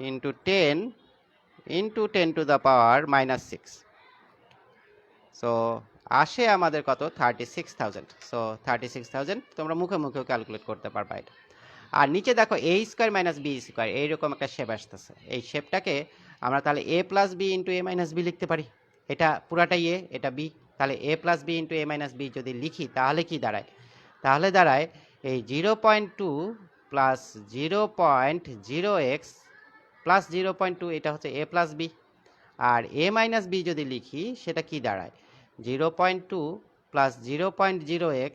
ইন্টু 10 ইন্টু 10⁻⁻6। সো আসে আমাদের কত 36,000। সো 36,000 তোমরা মুখে মুখেও ক্যালকুলেট করতে পারবা এটা। আর নিচে দেখো a square minus B square এইরকম একটা শেপ আসতেছে। এই শেপটাকে আমরা তাহলে a plus B into a minus B লিখতে পারি। এটা পুরাটাই a, এটা b, তাহলে a plus B into a minus B যদি লিখি তাহলে কি দাঁড়ায়, তাহলে দাঁড়ায় এই 0.2 প্লাস 0.0x প্লাস 0.2, এটা হচ্ছে a প্লাস বি। আর a মাইনাস বি যদি লিখি সেটা কি দাঁড়ায় 0.2 প্লাস 0.0x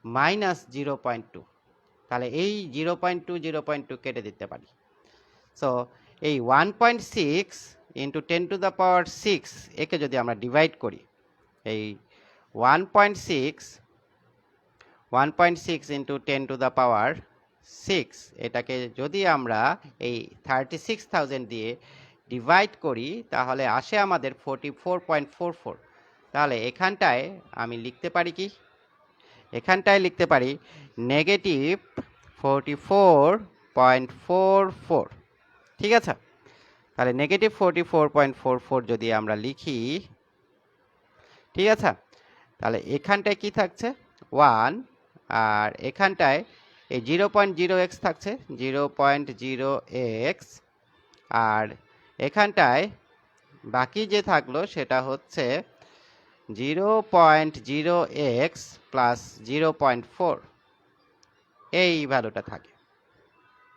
মাইনাস 0.2, তাহলে এই 0.2 কেটে দিতে পারি। সো এই 1.6 ইন্টু 10⁶ একে যদি আমরা ডিভাইড করি, এই 1.6 ইন্টু 10⁶ এটাকে যদি আমরা এই 36,000 দিয়ে ডিভাইড করি তাহলে আসে আমাদের 44.44। তাহলে এখানটায় আমি লিখতে পারি কি, এখানটায় লিখতে পারি নেগেটিভ 44.44, ঠিক আছে। তাহলে নেগেটিভ 44.44 যদি আমরা লিখি, ঠিক আছে, তাহলে এখানটায় কি থাকছে 1, আর এখানটায় এই 0.0x থাকছে 0.0x, আর এখানটায় বাকি যে থাকলো সেটা হচ্ছে 0.0x প্লাস 0.4, এই ভ্যালুটা থাকে,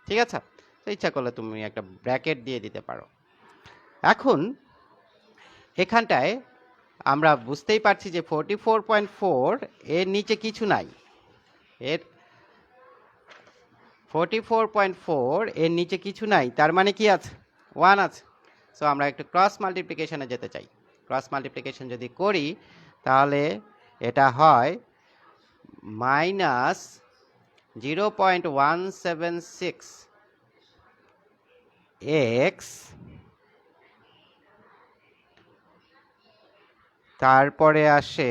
ঠিক আছে। তো ইচ্ছা করলে তুমি একটা ব্র্যাকেট দিয়ে দিতে পারো। এখন এখানটায় আমরা বুঝতেই পারছি যে 44.4 এর নিচে কিছু নাই, এর 44.4 এর নিচে কিছু নাই, তার মানে কি আছে 1 আছে। সো আমরা একটু ক্রস মাল্টিপ্লিকেশনে যেতে চাই। ক্রস মাল্টিপ্লিকেশন যদি করি তাহলে এটা হয় মাইনাস 0.176x, তারপরে আসে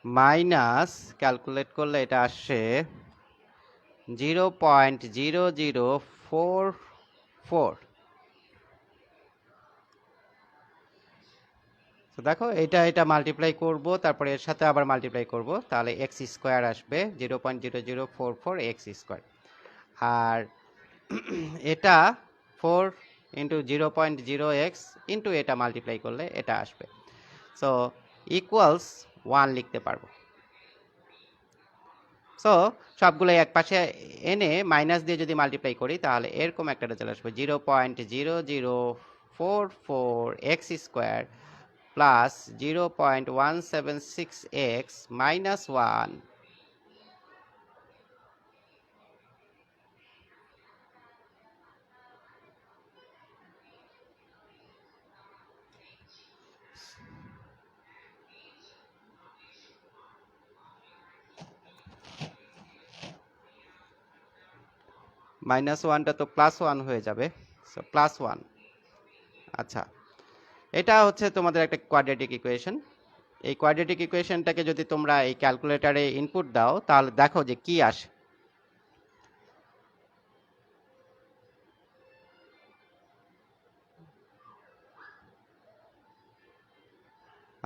মাইনাস, ক্যালকুলেট করলে এটা আসে 0.0044। তো দেখো এটা মাল্টিপ্লাই করব, তারপরে এর সাথে আবার মাল্টিপ্লাই করব, তাহলে এক্স স্কোয়ার আসবে 0.0044x²। আর এটা 4 ইন্টু 0.0x ইন্টু এটা মাল্টিপ্লাই করলে এটা আসবে। সো ইকুয়ালস 1 লিখতে পারবো। সো সবগুলো এক পাশে এনে মাইনাস দিয়ে যদি মাল্টিপ্লাই করি তাহলে এরকম একটা রেজাল্ট আসবে 0.0044x² plus 0.176x minus 1। Minus 1টা তো প্লাস 1 হয়ে যাবে, সো প্লাস 1। আচ্ছা, এটা হচ্ছে তোমাদের একটা কোয়াড্রেটিক ইকুয়েশন। এই কোয়াড্রেটিক ইকুয়েশনটাকে যদি তোমরা এই ক্যালকুলেটরে ইনপুট দাও তাহলে দেখো যে কি আসে।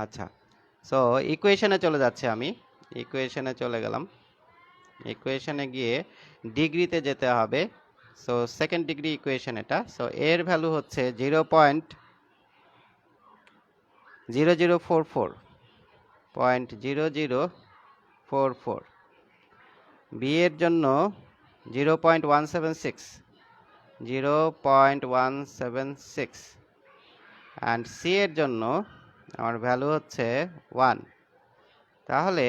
আচ্ছা, সো ইকুয়েশনে চলে যাচ্ছে, আমি ইকুয়েশনে চলে গেলাম। ইকুয়েশনে গিয়ে ডিগ্রিতে যেতে হবে, সো সেকেন্ড ডিগ্রি ইকুয়েশন এটা। সো এর ভ্যালু হচ্ছে 0.0044 বি এর জন্য 0.176 অ্যান্ড সি এর জন্য আমার ভ্যালু হচ্ছে 1। তাহলে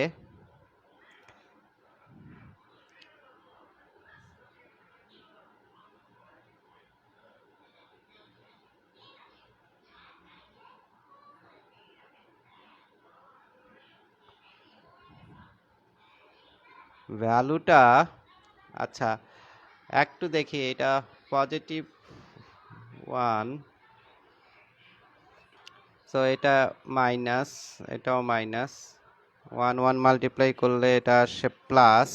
ভ্যালুটা, আচ্ছা একটু দেখি, এটা পজিটিভ 1, সো এটা মাইনাস, এটাও মাইনাস, 1 1 মাল্টিপ্লাই করলে এটা আসে প্লাস,